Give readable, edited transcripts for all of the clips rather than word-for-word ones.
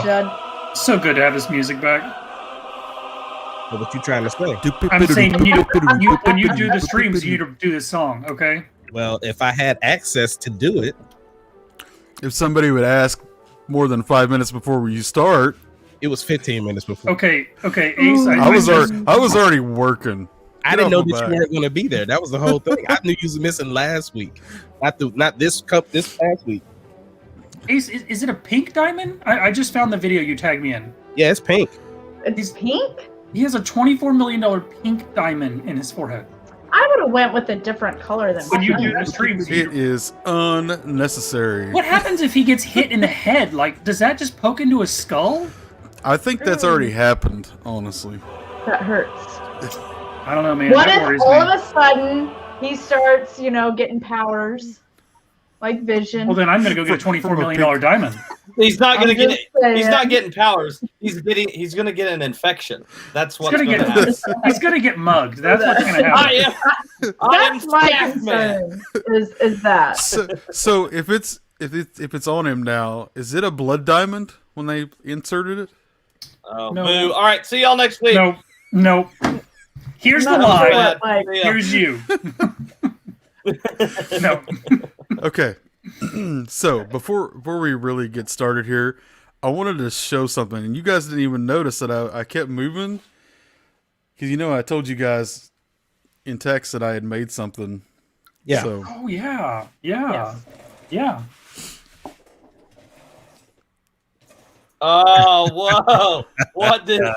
Judd. So good to have his music back. What you trying to say? I'm saying when you do the streams, you need to do this song, okay? Well, if I had access to do it. If somebody would ask more than 5 minutes before you start. It was 15 minutes before. Okay, Ace. I was already working. I didn't know that you weren't going to be there. That was the whole thing. I knew you was missing last week. Not this past week. Ace, is it a pink diamond? I just found the video you tagged me in. Yeah, it's pink. It's pink? He has a $24 million pink diamond in his forehead. I would have went with a different color than when you do the streams. It is unnecessary. What happens if he gets hit in the head? Like, does that just poke into his skull? I think that's already happened, honestly. That hurts. I don't know, man. What if all of a sudden he starts, getting powers like Vision? Well, then I'm gonna go get a $24 million diamond. He's not gonna get it. He's not getting powers. He's gonna get an infection. That's what's gonna happen. He's gonna get mugged. That's what's gonna happen. That's my concern. Is that so? If it's on him now, is it a blood diamond when they inserted it? Oh, no. Boo! All right, see y'all next week. No. Here's the lie. Here's you. No. Okay. So before we really get started here, I wanted to show something, and you guys didn't even notice that I kept moving because I told you guys in text that I had made something. Yeah. So. Oh yeah. Yeah. Yes. Yeah. Oh whoa! What did you do?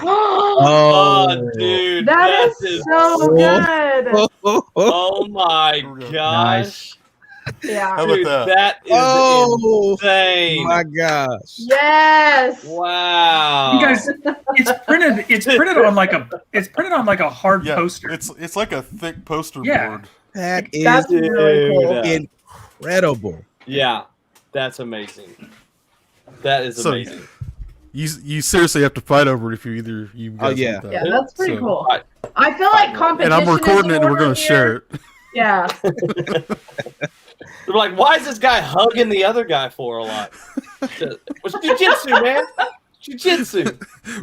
Oh, dude, that is so good. Oh my gosh! Nice. Yeah, how about dude, that? That is insane. Oh my gosh! Yes. Wow. You guys, it's printed on like a hard poster. It's like a thick poster board. That's really cool. Incredible. Yeah. That's amazing. That is amazing. You seriously have to fight over it if you guys yeah, that. yeah, that's pretty cool. I feel like competition. And I'm recording it, and we're going to share it. Yeah. They're like, why is this guy hugging the other guy for a lot? It's jiu-jitsu, man. Jiu-jitsu.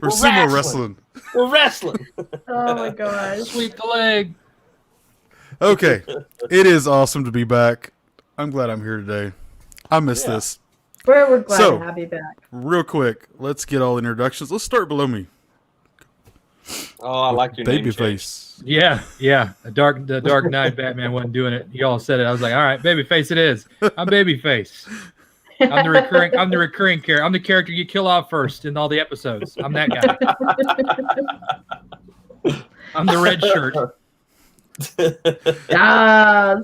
We're sumo wrestling. We're wrestling. Oh my gosh. Sweep the leg. Okay. It is awesome to be back. I'm glad I'm here today. I missed this. We're glad to have you back. Real quick, let's get all introductions. Let's start below me. Oh, I like your Babyface. Yeah. The Dark Knight Batman wasn't doing it. You all said it. I was like, all right, Babyface it is. I'm Babyface. I'm the recurring character. I'm the character you kill off first in all the episodes. I'm that guy. I'm the red shirt. Yes.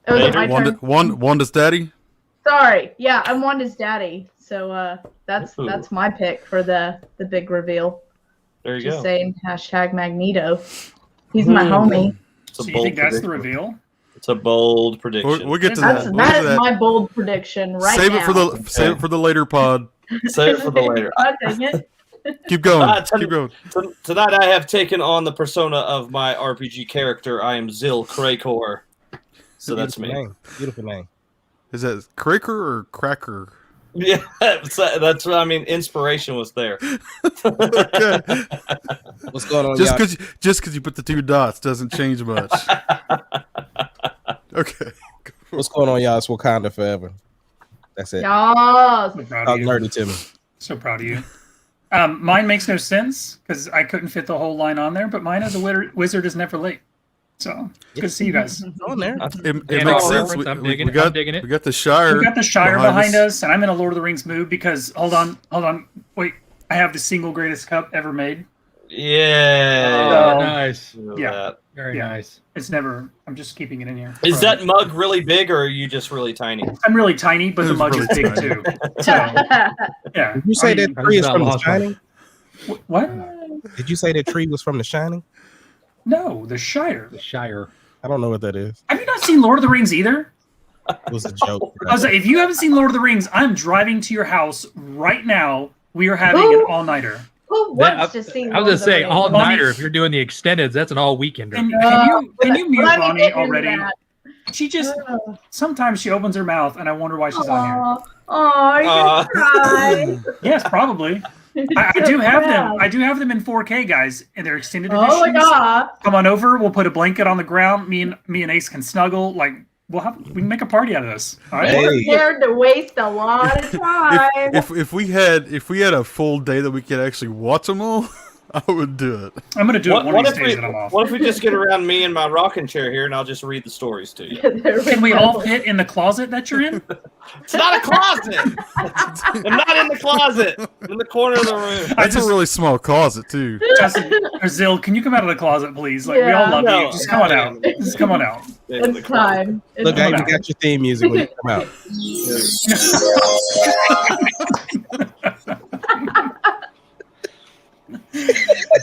It was my turn. Wanda's daddy? Sorry. Yeah, I'm Wanda's daddy. So that's my pick for the big reveal. There you Just go. saying #Magneto. He's my homie. So you think that's the reveal? It's a bold prediction. We'll get to that. That is my bold prediction right Save now. Save it for the later pod. Save it for the later. Oh, dang it. Keep going. Keep going. Tonight I have taken on the persona of my RPG character. I am Zil Krakor. So that's me. Name. Beautiful name. Is that Cracker or Cracker? Yeah, that's what I mean. Inspiration was there. Okay. What's going on? Just because you put the 2 dots doesn't change much. Okay. What's going on, y'all? It's Wakanda forever. That's it. Yes. Talk nerdy to me. So proud of you. Mine makes no sense because I couldn't fit the whole line on there, but mine as a wizard is never late. So good to see you guys. On there. It makes sense. I'm We digging it. got the Shire. We got the Shire behind us, and I'm in a Lord of the Rings mood because hold on, wait, I have the single greatest cup ever made. Yeah. Oh, nice. Yeah. Very nice. It's never. I'm just keeping it in here. Is that mug really big, or are you just really tiny? I'm really tiny, but the mug is big too. So, yeah. Did you say that tree is from The Shining? What? Did you say that tree was from The Shining? No, the Shire. The Shire. I don't know what that is. Have you not seen Lord of the Rings either? It was a joke. I was like, if you haven't seen Lord of the Rings, I'm driving to your house right now. We are having an all-nighter. Who wants to see? I was gonna say all-nighter. If you're doing the extendeds, that's an all-weekender. Can you mute Ronnie already? She just sometimes she opens her mouth, and I wonder why she's on here. Oh, you're gonna cry. Yes, probably. I do have them. I do have them in 4K, guys, and they're extended editions. Oh my god! Come on over. We'll put a blanket on the ground. Me and Ace can snuggle. Like we can make a party out of this. All right. Hey. We're scared to waste a lot of time. If we had a full day that we could actually watch them all, I would do it. I'm gonna do it one of these days that I'm off. What if we just get around me and my rocking chair here, and I'll just read the stories to you? Can we all fit in the closet that you're in? It's not a closet. I'm not in the closet. I'm in the corner of the room. That's a really small closet too. Justin or Zill, can you come out of the clet, please? Like we all love No, you. Just come on out. Just come on out. It's time. Look, I even got your theme music when you come out.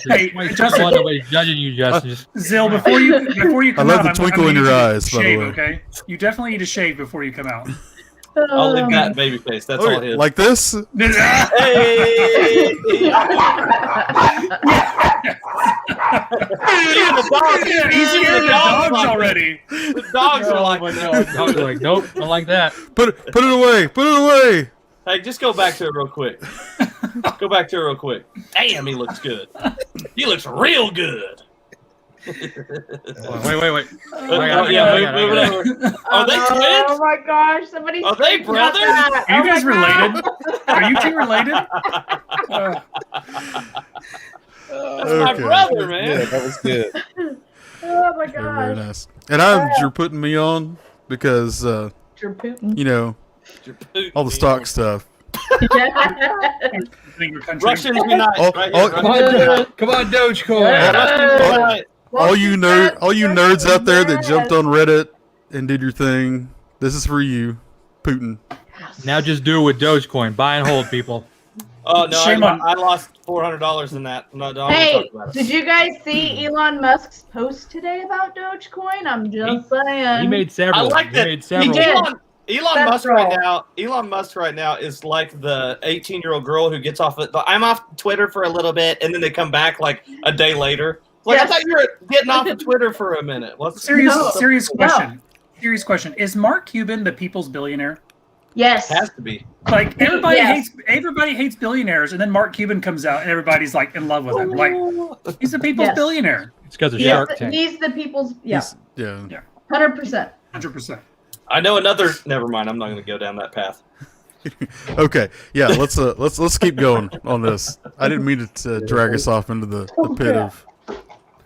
Hey, Justin, Nobody's judging you, Justin. Just Zill, before you come I out, love the twinkle in your eyes, by the shave, way. okay? You definitely need to shave before you come out. I'll leave that baby face. That's all it is. Like this? Hey! Even the dogs. Yeah, he's even scared the of dogs dogs already. The dogs are like, dogs are like, nope, don't like that. Put it away. Put it away. hey, just go back to it real quick. Go back to it real quick. Damn, he looks good. He looks real good. Wait. Move it over. Are they Oh twins? my gosh! Somebody. Are they brothers? Are you guys related? Are you two related? That's my brother, man. Yeah, that was good. Oh my Very, very gosh! nice. And you're putting me on because You're Putin. you know, all the stock stuff. Finger country. Russians unite. Oh, Right oh, here. Come on, Dogecoin. Russians unite. all you nerds out there that jumped on Reddit and did your thing, this is for you, Putin. Now just do it with Dogecoin. Buy and hold, people. Oh no, Shame on- I lost $400 in that. No, don't Hey, talk about it. did you guys see Elon Musk's post today about Dogecoin? I'm just saying. He made several. I like He that. made several. did. Elon Musk Several. right now. Elon Musk right now is like the 18-year-old girl who gets off. I'm off Twitter for a little bit, and then they come back like a day later. Like Yes. I thought you were getting off of Twitter for a minute. What's Serious No. question. Serious question. Is Mark Cuban the people's billionaire? Yes. has to be? Like everybody Yes. hates billionaires, and then Mark Cuban comes out, and everybody's like in love with him. Like he's the people's Yes. billionaire. It's because of He's, Shark Tank. he's the people's. Yeah. Yeah. 100%. 100%. I know another. Never mind. I'm not going to go down that path. Okay. Yeah. Let's keep going on this. I didn't mean to drag us off into the pit of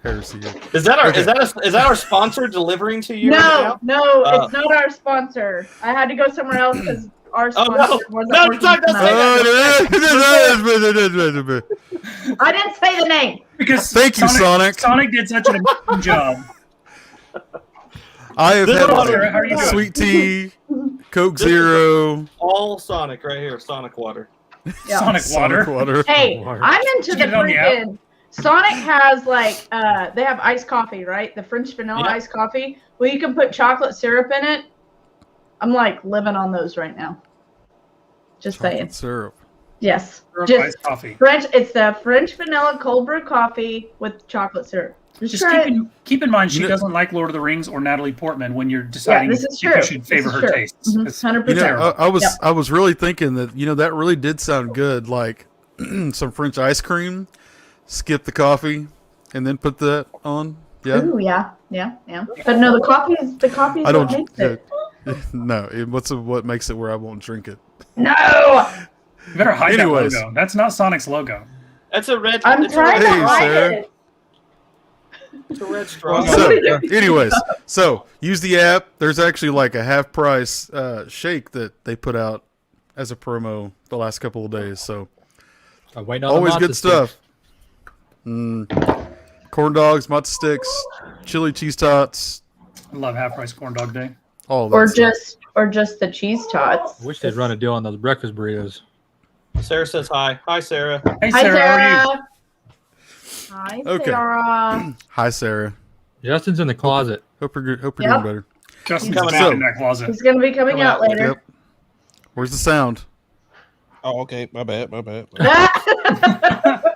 heresy here. Is that our Okay. is that our sponsor delivering to you? right No, now? no, Oh. it's not our sponsor. I had to go somewhere else because our Oh, sponsor no. wasn't No, working don't say tonight. I didn't say the name. Because Thank you, Sonic. Sonic did such an amazing job. I have This had is How are you doing? sweet tea, Coke This is Zero, All Sonic right here. Sonic water. Yeah. Sonic water. Sonic water. Hey, Water. I'm into Did the you get it on the app? freaking. Sonic has like they have iced coffee, right? The French vanilla Yeah. iced coffee. Well, you can put chocolate syrup in it. I'm like living on those right now. Just saying. Chocolate syrup. Yes. Syrup, Just iced coffee. French. It's the French vanilla cold brew coffee with chocolate syrup. Just Just try it. keep in mind she You know- doesn't like Lord of the Rings or Natalie Portman when you're deciding this is if you true. should This favor is her true. tastes. Mhm. It's 100%. You know, terrible. I was really thinking that that really did sound good, like some French ice cream, skip the coffee, and then put that on. Yeah, Ooh, yeah. But no, the coffee is I don't. what makes it. No, what makes it where I won't drink it? No, You better hide Anyways. that logo. That's not Sonic's logo. That's a red. I'm it's trying a to red, Hey, hide Sarah. it. It's a red straw. So, anyways, so use the app. There's actually like a half price shake that they put out as a promo the last couple of days. So I'm waiting on the always matzo good sticks. stuff. Corn dogs, matzo sticks, chili cheese tots, I love half price corn dog day. all that stuff. Or just the cheese tots. Wish they'd run a deal on those breakfast burritos. Sarah says hi. Hi, Sarah. Hey Hi, Sarah, how are you? Sarah. Hi, Okay. Sarah. Hi, Sarah. Justin's in the closet. Hope you're Yep. doing better. Justin's Coming out out. in that closet. He's gonna be coming out later. Yep. Where's the sound? Oh, okay. My bad.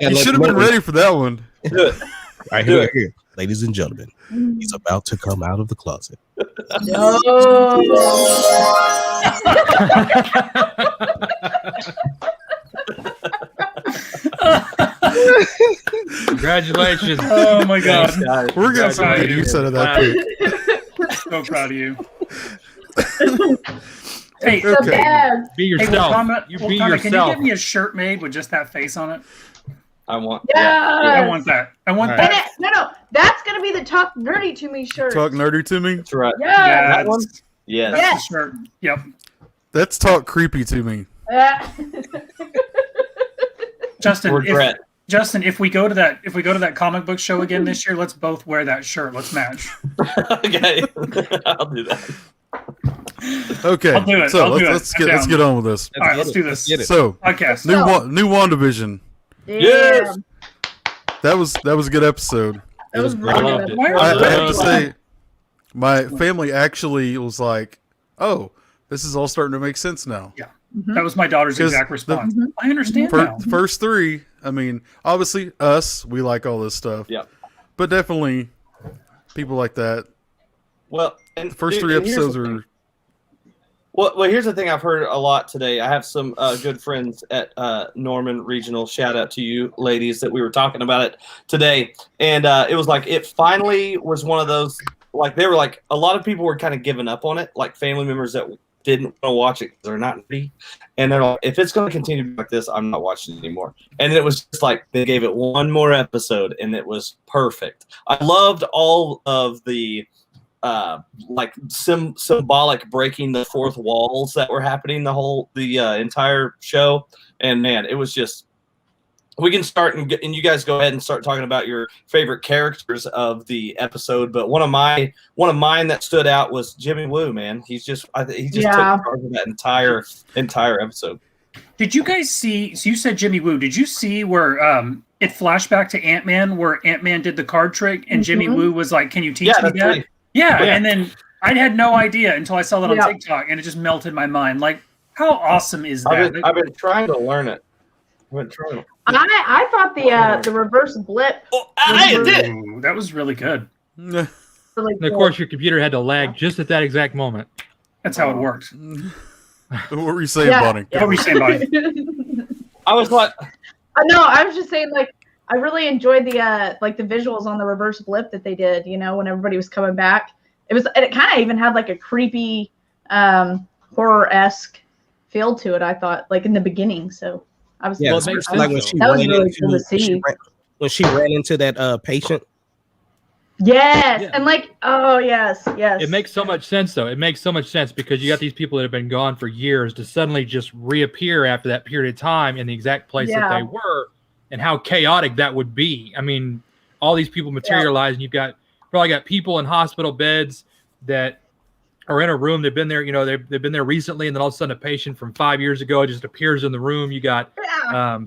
You should have been ready for that one. Do it. All right, here. Ladies and gentlemen, he's about to come out of the closet. Congratulations. Oh my god. Thanks, guys. We're getting some Proud of good you. use out of that pick. So proud of you. Hey, So Okay. bad. Be hey, yourself. Wakanda, You Wakanda, be can you yourself. get me a shirt made with just that face on it? I want. Yes. I want that. I want All right. And that. no, that's gonna be the Talk Nerdy to Me shirt. Talk nerdy to me. That's right. Yes. Yeah, That one? that's, Yes. that's Yes. the shirt. Yep. That's talk creepy to me. Justin, Regret. Justin, if we go to that comic book show again this year, let's both wear that shirt. Let's match. Okay. I'll do that. Okay, I'll do it. so I'll do it. let's I'm get down. on with this. All right, let's do this. Get it. So Podcast. new WandaVision. Yes. That was a good episode. That was It was really great. good. Why are I we have to doing say, my family actually was like, "Oh, this is all starting to make sense now." That was my daughter's 'Cause exact the- response. I understand For, now. first three, I mean, obviously us, we like all this stuff. Yep. But definitely people like that. Well, and The first dude, three and here's episodes the thing. are Well, here's the thing I've heard a lot today. I have some good friends at Norman Regional. Shout out to you, ladies, that we were talking about it today. And it was like, it finally was one of those, like, they were like, a lot of people were kind of giving up on it, like family members that didn't want to watch it because they're not ready. And they're like, if it's going to continue like this, I'm not watching it anymore. And it was just like, they gave it one more episode and it was perfect. I loved all of the like symbolic breaking the fourth walls that were happening the entire show. And man, it was just, we can start and you guys go ahead and start talking about your favorite characters of the episode. But one of mine that stood out was Jimmy Woo, man. He just took charge of that entire episode. Did you guys see? So you said Jimmy Woo. Did you see where it flashed back to Ant-Man, where Ant-Man did the card trick, and Jimmy Woo was like, "Can you teach me that?" Right. Yeah, Yeah. and then I had no idea until I saw that on Yeah. TikTok, and it just melted my mind. Like, how awesome is that? I've been trying to learn it. I've been trying. I thought the reverse blip Oh, I did. Ooh, that was really good. really And of cool. course, your computer had to lag just at that exact moment. That's how it worked. what were you saying, Yeah. Bonnie? What were you saying, buddy? I was like, No, I was just saying, like, I really enjoyed the like the visuals on the reverse blip that they did. You know, when everybody was coming back, and it kind of even had like a creepy, horror-esque feel to it. I thought, like in the beginning. So I was Yeah, Well, it makes especially like when sense, she though. That was ran really into cool to see. when she ran into that patient. yes, Yeah. and like, oh yes. It makes so much sense, though. It makes so much sense because you got these people that have been gone for years to suddenly just reappear after that period of time in the exact place that Yeah. they were, and how chaotic that would be. I mean, all these people materialize, and you've probably got people in hospital beds that are in a room. They've been there, they've been there recently, and then all of a sudden, a patient from 5 years ago just appears in the room. You got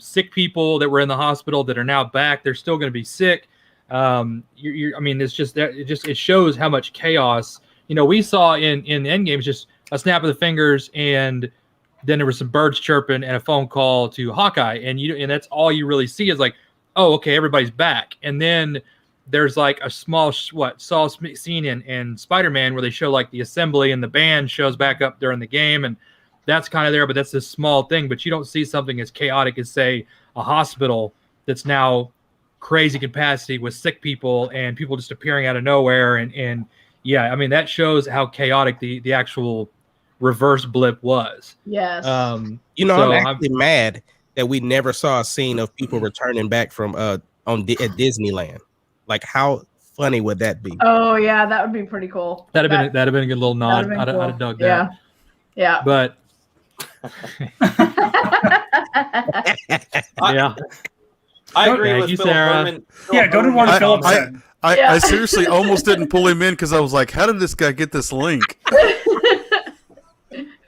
sick people that were in the hospital that are now back. They're still going to be sick. I mean, it's just that it shows how much chaos. We saw in Endgame just a snap of the fingers, and then there was some birds chirping and a phone call to Hawkeye, and that's all you really see is like, oh, okay, everybody's back. And then there's like a small scene in Spider-Man where they show like the assembly and the band shows back up during the game, and that's kind of there, but that's a small thing. But you don't see something as chaotic as, say, a hospital that's now crazy capacity with sick people and people just appearing out of nowhere. And yeah, I mean, that shows how chaotic the actual reverse blip was. Yes. I'm So actually mad that we never saw a scene of people returning back from at Disneyland. Like, how funny would that be? Oh yeah, that would be pretty cool. That'd have been a good little nod. That'd I'd have been have cool. dug that. Yeah. But yeah, I agree Thank with you, Philip Sarah. Berman. Yeah, go to one I- Philip I- said. Yeah. I seriously almost didn't pull him in because I was like, how did this guy get this link?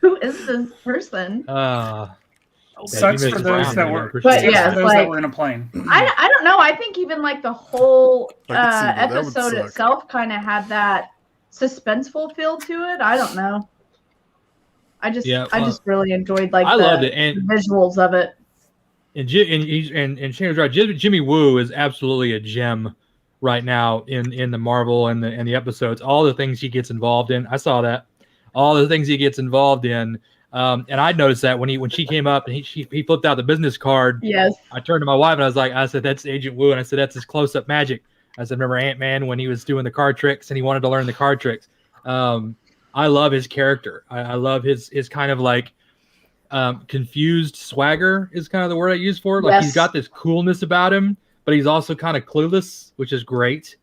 Who is this person? Sucks you for missed those Brian, that man. were. But Sucks yeah, for those like- that were in a plane. I don't know. I think even like the whole I could see that. That would episode suck. itself kind of had that suspenseful feel to it. I don't know. I just really enjoyed like I the loved it, and visuals of it. Shane's right. Jimmy Woo is absolutely a gem right now in the Marvel and the episodes. All the things he gets involved in, I saw that. All the things he gets involved in, and I noticed that when she came up and he flipped out the business card. Yes. I turned to my wife and I said, "That's Agent Wu," and I said, "That's his close-up magic." I said, "Remember Ant-Man when he was doing the card tricks and he wanted to learn the card tricks?" I love his character. I love his kind of like confused swagger is kind of the word I use for it. Like he's got this coolness about him, but he's also kind of clueless, which is great.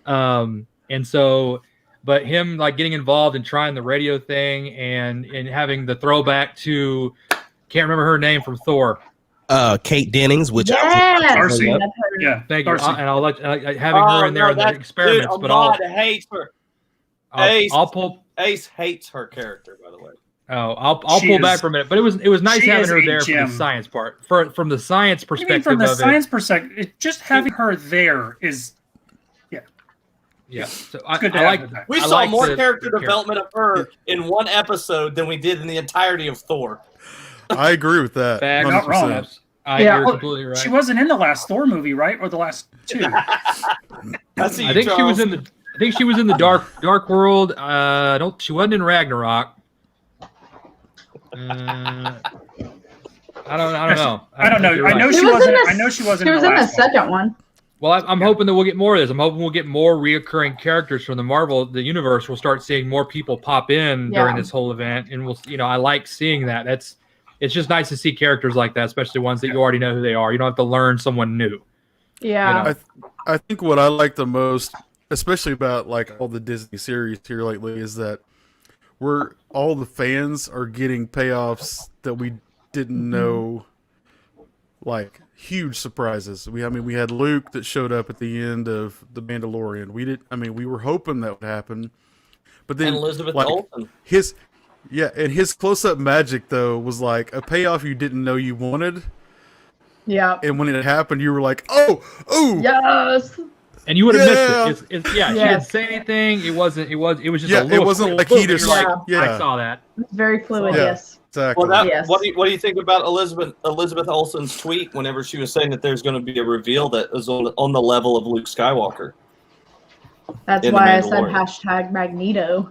And so, but him like getting involved and trying the radio thing and having the throwback to, can't remember her name from Thor. Kate Dennings, which Darcy. Yeah, thank you. Darcy. And I'll let having her in there in the experiments. Dude, but Ahmad hates her. I'll pull. Ace hates her character, by the way. Oh, I'll pull back for a minute. But it was nice having her there gem. from the science part. From the science perspective. From the of science perspective, just having her there is, yeah. So We saw more character development of her in one episode than we did in the entirety of Thor. I agree with that. Not wrong. You're completely right. She wasn't in the last Thor movie, right, or the last two? I think she was in the. I think she was in the Dark World. She wasn't in Ragnarok. I don't know. I don't know. Right. I know she wasn't. I know she wasn't. She was in the second one. Well, I'm hoping that we'll get more of this. I'm hoping we'll get more reoccurring characters from the universe. We'll start seeing more people pop in during this whole event, and I like seeing that. It's just nice to see characters like that, especially ones that you already know who they are. You don't have to learn someone new. Yeah. I think what I like the most, especially about like all the Disney series here lately, is that all the fans are getting payoffs that we didn't know, like huge surprises. We had Luke that showed up at the end of The Mandalorian. We were hoping that would happen, but then and Elizabeth Olsen. His close-up magic though was like a payoff you didn't know you wanted. Yeah. And when it happened, you were like, "Oh, yes." And you would have missed it. She didn't say anything. It was just a little. It wasn't like he just I saw that. It's very fluid. Yes. Exactly. Well, what do you think about Elizabeth Olsen's tweet whenever she was saying that there's going to be a reveal that is on the level of Luke Skywalker? That's why I said hashtag Magneto.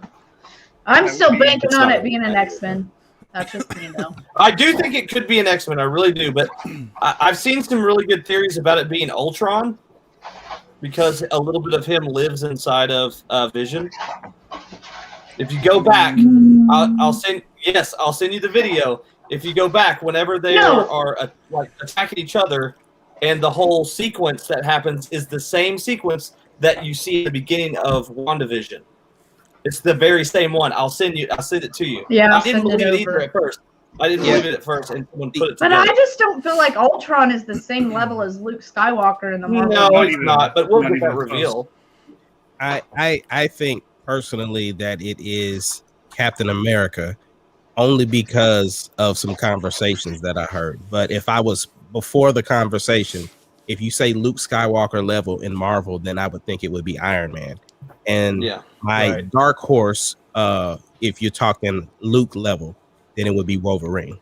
I'm still banking on it being an X-Men. That's just me, though. I do think it could be an X-Men. I really do, but I've seen some really good theories about it being Ultron, because a little bit of him lives inside of Vision. If you go back, I'll send you the video. If you go back, whenever they are attacking each other, and the whole sequence that happens is the same sequence that you see at the beginning of WandaVision. It's the very same one. I'll send it to you. Yeah, I didn't believe it either at first. I didn't believe it at first, and someone put it together. But I just don't feel like Ultron is the same level as Luke Skywalker in the Marvel. No, he's not. But we'll get that reveal. I think personally that it is Captain America, only because of some conversations that I heard. But if I was before the conversation, if you say Luke Skywalker level in Marvel, then I would think it would be Iron Man. And my dark horse, if you're talking Luke level, then it would be Wolverine.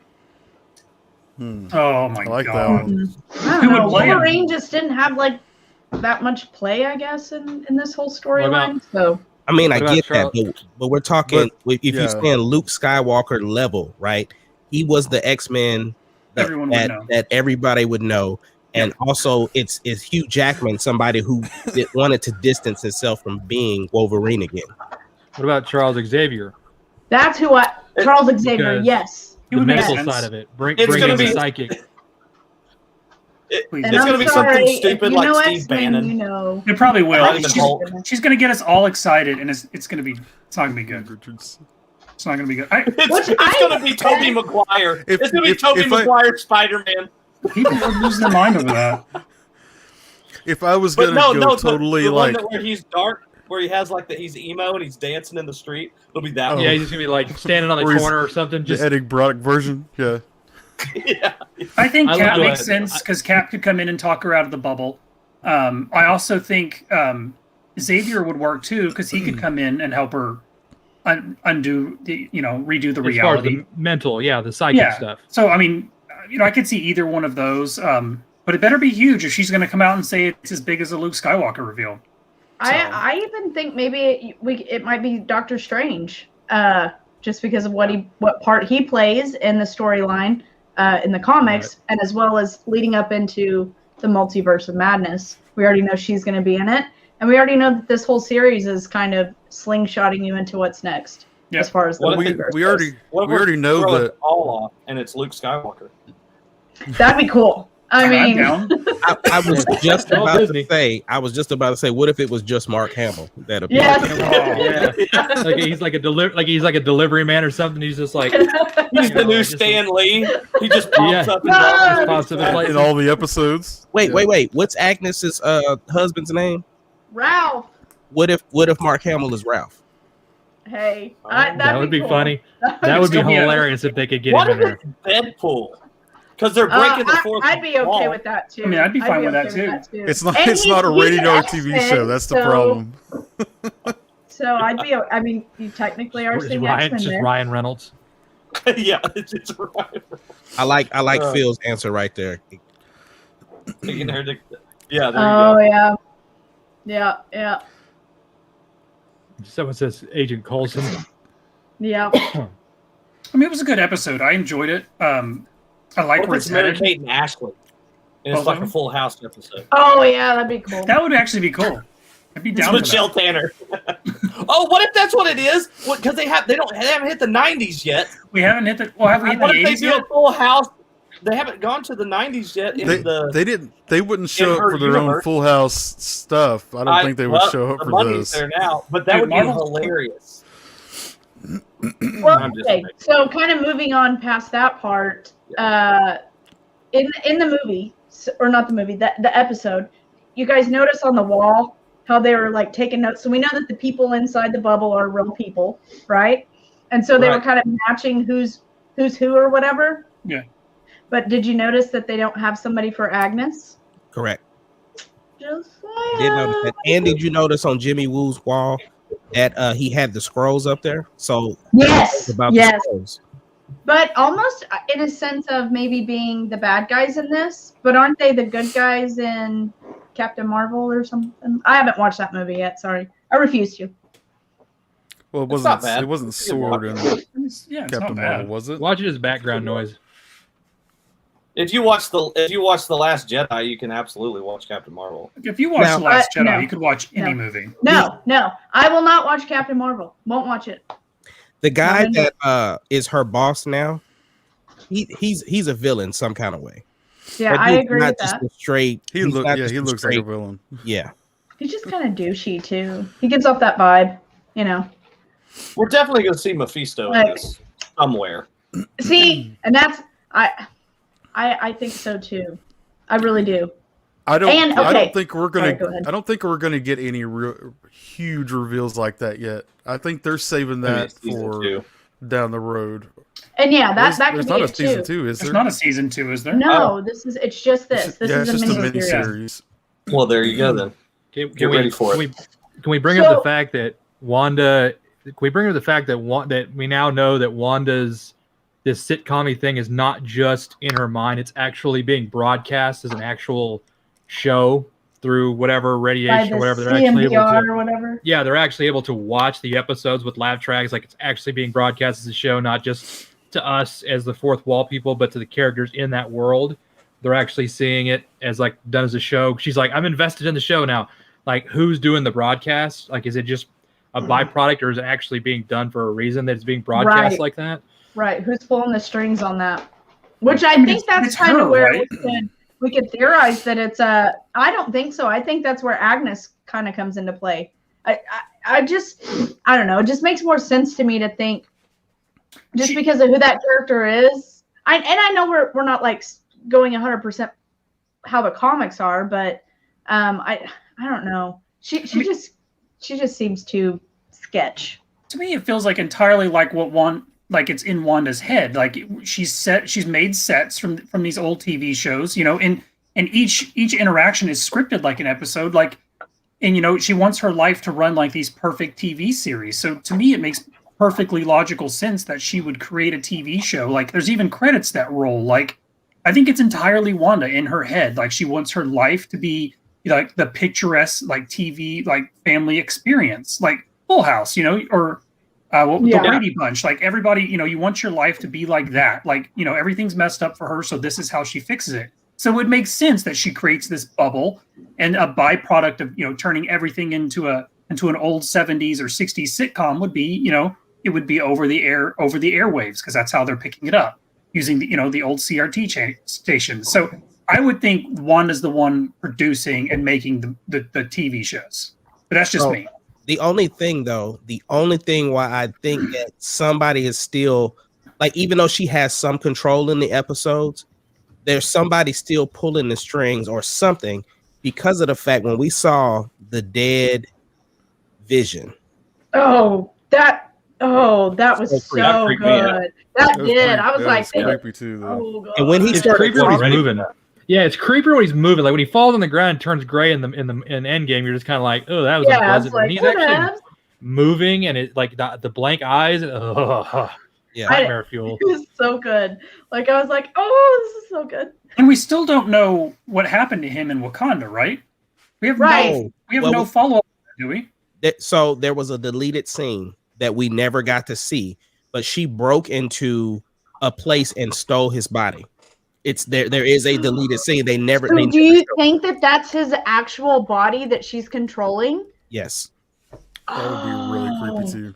Oh my God! That one. I don't know. Wolverine just didn't have like that much play, I guess, in this whole storyline. So I mean, I get that, but we're talking. If you're saying Luke Skywalker level, right? He was the X-Men that everybody would know. And also, it's Hugh Jackman, somebody who wanted to distance himself from being Wolverine again. What about Charles Xavier? That's who Charles Xavier, yes. The mental side of it. Bring in the psychic. It's going to be something stupid like Steve Bannon. It probably will. She's going to get us all excited, and it's not going to be good. It's not going to be good. It's going to be Tobey Maguire. It's going to be Tobey Maguire Spider-Man. People are losing their mind over that. If I was going to go totally the like... one where he's dark, where he has like he's emo and he's dancing in the street, it'll be that one. Yeah, he's going to be like standing on the corner or something. The Eddie Brock version, yeah. Yeah. I think Cap makes sense because Cap could come in and talk her out of the bubble. I also think Xavier would work too because he could come in and help her redo the reality. As far as the mental, the psychic stuff. So, I mean... I could see either one of those, but it better be huge if she's going to come out and say it's as big as a Luke Skywalker reveal. I even think maybe it might be Doctor Strange, just because of what part he plays in the storyline in the comics, and as well as leading up into the Multiverse of Madness. We already know she's going to be in it, and we already know that this whole series is kind of slingshotting you into what's next. Yep. As far as the we already know that all off, and it's Luke Skywalker. That'd be cool. I mean, I was just about to say. I was just about to say, what if it was just Mark Hamill? That like he's like a delivery man or something. He's just like he's the new Stan Lee. He just pops up in all the episodes. Wait. What's Agnes's husband's name? Ralph. What if Mark Hamill is Ralph? Hey, that would be funny. That would be hilarious if they could get him in there. Deadpool. Because they're breaking the fourth wall. I'd be okay with that too. I mean, I'd be fine with that too. It's not a rated R TV show. That's the problem. So I'd be. I mean, you technically are seeing X-Men there. Ryan Reynolds. Yeah, it's Ryan. I like Phil's answer right there. Yeah, there you go. Oh yeah. Someone says Agent Coulson. Yeah. I mean, it was a good episode. I enjoyed it. I like where it's headed. Mary-Kate and Ashley. And it's like a Full House episode. Oh yeah, that'd be cool. That would actually be cool. I'd be down. It's Michelle Tanner. Oh, what if that's what it is? Because they haven't hit the 90s yet. We haven't hit the. Well, have we hit the 80s yet? What if they do a Full House? They haven't gone to the 90s yet. They didn't. They wouldn't show up for their own Full House stuff. I don't think they would show up for those. There now, but that would be hilarious. Well, okay. So kind of moving on past that part. In the movie, or not the movie, the episode, you guys notice on the wall how they were like taking notes. So we know that the people inside the bubble are real people, right? And so they were kind of matching who's who or whatever. Yeah. But did you notice that they don't have somebody for Agnes? Correct. Just did notice that. And did you notice on Jimmy Woo's wall that he had the scrolls up there? So yes, about the scrolls. But almost in a sense of maybe being the bad guys in this, but aren't they the good guys in Captain Marvel or something? I haven't watched that movie yet. Sorry, I refuse to. Well, it wasn't. It wasn't Sword in Captain Marvel, was it? Watch it as background noise. If you watch the Last Jedi, you can absolutely watch Captain Marvel. If you watch the Last Jedi, you could watch any movie. No, I will not watch Captain Marvel. Won't watch it. The guy that is her boss now, he's a villain some kind of way. Yeah, I agree with that. He looks like a villain. Yeah. He's just kind of douchey too. He gives off that vibe, you know. We're definitely going to see Mephisto in this somewhere. See, and that's I think so too. I really do. I don't think we're gonna get any real huge reveals like that yet. I think they're saving that for down the road. And yeah, that could be not a season 2, is there? There's not a season 2, is there? No, it's just this. This is a mini series. Well, there you go then. Get ready for it. Can we bring up the fact that Wanda? Can we bring up the fact that we now know that Wanda's this sitcom-y thing is not just in her mind; it's actually being broadcast as an actual show through whatever radiation or whatever. They're actually able to, or whatever. Yeah, they're actually able to watch the episodes with laugh tracks. Like it's actually being broadcast as a show, not just to us as the fourth wall people, but to the characters in that world. They're actually seeing it as like done as a show. She's like, I'm invested in the show now. Like, who's doing the broadcast? Like, is it just a byproduct, or is it actually being done for a reason that it's being broadcast like that? Right. Who's pulling the strings on that? Which I think that's kind of where we could theorize that it's I don't think so. I think that's where Agnes kind of comes into play. I don't know. It just makes more sense to me to think just because of who that character is. I know we're not like going 100% how the comics are, but I don't know. She just seems too sketch. To me, it feels like entirely like like it's in Wanda's head. Like she's made sets from these old TV shows, you know, and each interaction is scripted like an episode, like, and you know, she wants her life to run like these perfect TV series. So to me, it makes perfectly logical sense that she would create a TV show. Like there's even credits that roll. Like I think it's entirely Wanda in her head. Like she wants her life to be like the picturesque like TV like family experience, like Full House, or the Brady Bunch. Like everybody, you want your life to be like that. Like everything's messed up for her, so this is how she fixes it. So it makes sense that she creates this bubble, and a byproduct of turning everything into an old 70s or 60s sitcom would be it would be over the airwaves, because that's how they're picking it up using the old CRT stations. So I would think Wanda's the one producing and making the TV shows, but that's just me. The only thing why I think that somebody is still like, even though she has some control in the episodes, there's somebody still pulling the strings or something, because of the fact when we saw the dead Vision. That was so good. I was like, creepy too, oh God. And when he started moving. Yeah, it's creepy when he's moving. Like when he falls on the ground and turns gray in Endgame, you're just kind of like, oh, that was unpleasant. When he's actually moving and it like the blank eyes, nightmare fuel. It was so good. Like I was like, oh, this is so good. And we still don't know what happened to him in Wakanda, right? We have no follow-up, do we? So there was a deleted scene that we never got to see, but she broke into a place and stole his body. It's there is a deleted scene. Do you think that that's his actual body that she's controlling? Yes. That would be really creepy too.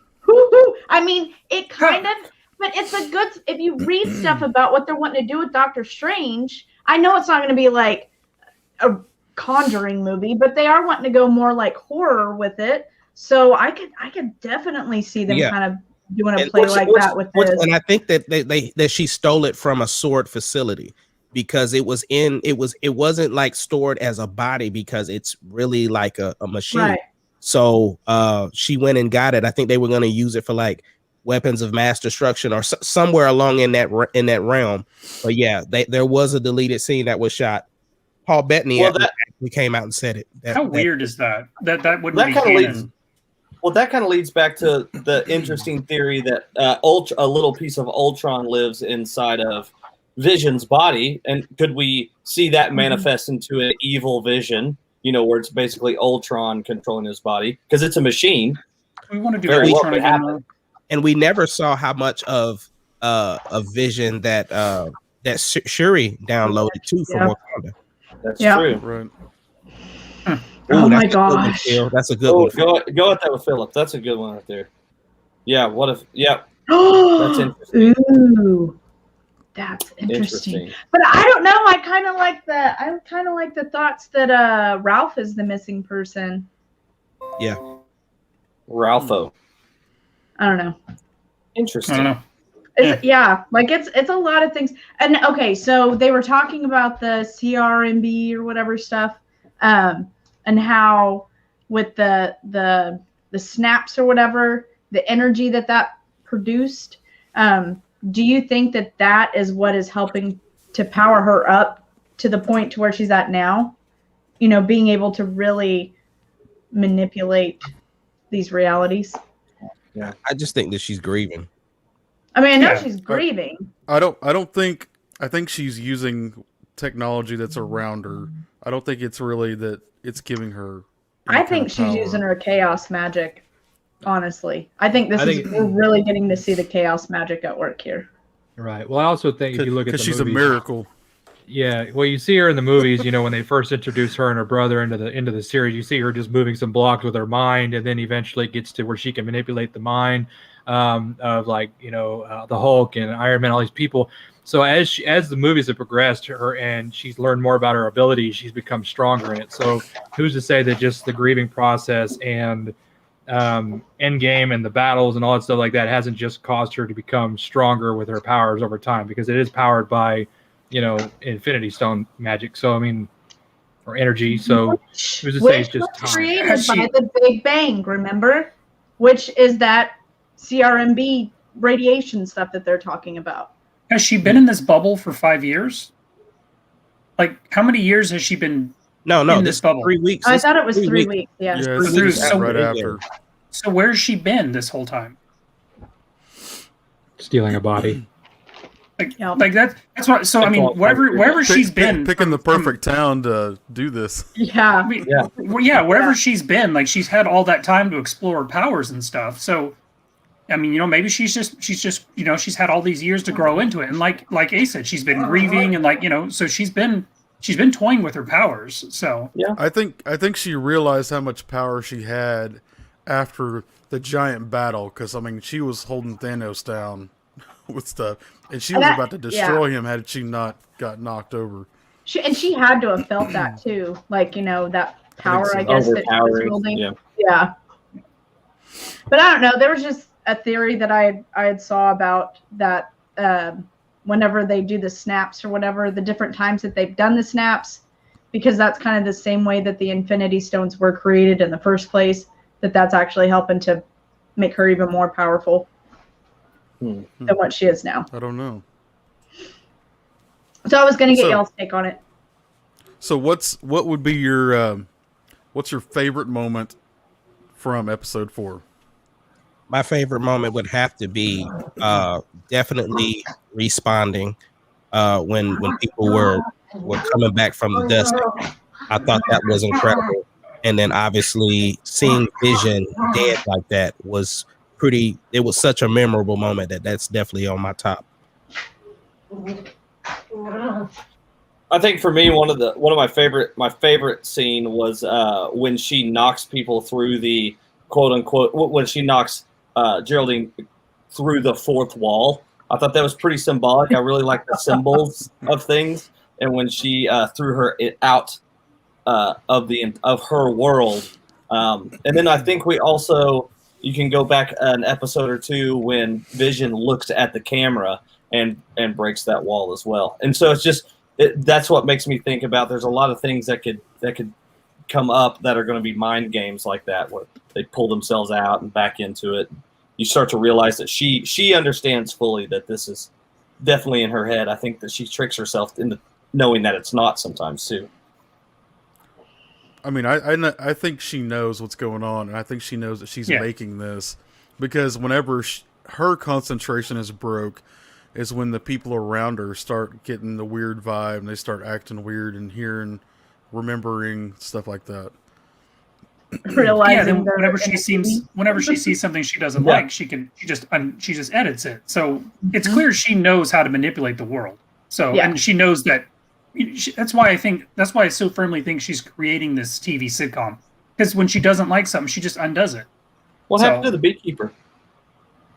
I mean, it kind of, but it's a good, if you read stuff about what they're wanting to do with Doctor Strange, I know it's not going to be like a Conjuring movie, but they are wanting to go more like horror with it. So I could definitely see them kind of doing a play like that with this. And I think that that she stole it from a sword facility, because it wasn't like stored as a body, because it's really like a machine. Right. So she went and got it. I think they were going to use it for like weapons of mass destruction or somewhere along in that realm. But yeah, there was a deleted scene that was shot. Paul Bettany actually came out and said it. How weird is that? That wouldn't be canon. Well, that kind of leads back to the interesting theory that a little piece of Ultron lives inside of Vision's body, and could we see that manifest into an evil Vision? Where it's basically Ultron controlling his body, because it's a machine. We want to do Ultron again, and we never saw how much of a Vision that Shuri downloaded too from Wakanda. That's true. Right. Oh my gosh, that's a good one. Go at that with Philip. That's a good one right there. Yeah. What if? Yeah. That's interesting. Ooh, that's interesting. But I don't know. I kind of like the thoughts that Ralph is the missing person. Yeah. Ralpho. I don't know. Interesting. I don't know. It's a lot of things. And okay, so they were talking about the CRMB or whatever stuff, and how with the snaps or whatever, the energy that produced. Do you think that is what is helping to power her up to the point to where she's at now? Being able to really manipulate these realities. Yeah, I just think that she's grieving. I mean, I know she's grieving. I think she's using technology that's around her. I don't think it's really that it's giving her. I think she's using her chaos magic. Honestly, I think we're really getting to see the chaos magic at work here. Right. Well, I also think if you look at the she's movies, a miracle. Yeah. Well, you see her in the movies. When they first introduce her and her brother into the series, you see her just moving some blocks with her mind, and then eventually it gets to where she can manipulate the mind of like the Hulk and Iron Man, all these people. So as the movies have progressed, and she's learned more about her abilities, she's become stronger in it. So who's to say that just the grieving process and Endgame and the battles and all that stuff like that hasn't just caused her to become stronger with her powers over time, because it is powered by Infinity Stone magic. So I mean, or energy. So who's to say it's just time? Created by the Big Bang, remember? Which is that CRMB radiation stuff that they're talking about. Has she been in this bubble for 5 years? Like, how many years has she been? No, in this bubble? 3 weeks. I thought it was 3 weeks. Yeah. Right after. So where's she been this whole time? Stealing a body. Like that's what. So I mean, wherever she's been, picking the perfect town to do this. Yeah. Wherever she's been, like she's had all that time to explore her powers and stuff. So, I mean, maybe she's just, she's had all these years to grow into it, and like Ace said, she's been grieving, and so she's been toying with her powers. So yeah, I think she realized how much power she had after the giant battle, because I mean, she was holding Thanos down with stuff, and she was about to destroy him had she not got knocked over. She had to have felt that too, like that power, I guess, that she was holding. Yeah. But I don't know. There was just a theory that I had saw about that. Whenever they do the snaps or whatever, the different times that they've done the snaps, because that's kind of the same way that the Infinity Stones were created in the first place. That's actually helping to make her even more powerful than what she is now. I don't know. So I was going to get y'all's take on it. So what would be your what's your favorite moment from episode 4? My favorite moment would have to be definitely responding when people were coming back from the dust. I thought that was incredible. And then obviously seeing Vision dead like that was it was such a memorable moment that's definitely on my top. I think for me, one of my favorite scene was when she knocks people through the quote unquote, when she knocks Geraldine through the fourth wall. I thought that was pretty symbolic. I really like the symbols of things, and when she threw her out of her world, and then I think you can go back an episode or two when Vision looks at the camera and breaks that wall as well. And so it's just that's what makes me think about. There's a lot of things that could come up that are going to be mind games like that, where they pull themselves out and back into it. You start to realize that she understands fully that this is definitely in her head. I think that she tricks herself into knowing that it's not sometimes too. I mean, I think she knows what's going on, and I think she knows that she's making this, because whenever her concentration is broke is when the people around her start getting the weird vibe, and they start acting weird and remembering stuff like that. Realizing whenever she sees something she doesn't like, she just edits it. So it's clear she knows how to manipulate the world. So and she knows that. That's why I so firmly think she's creating this TV sitcom, because when she doesn't like something, she just undoes it. What happened to the beekeeper?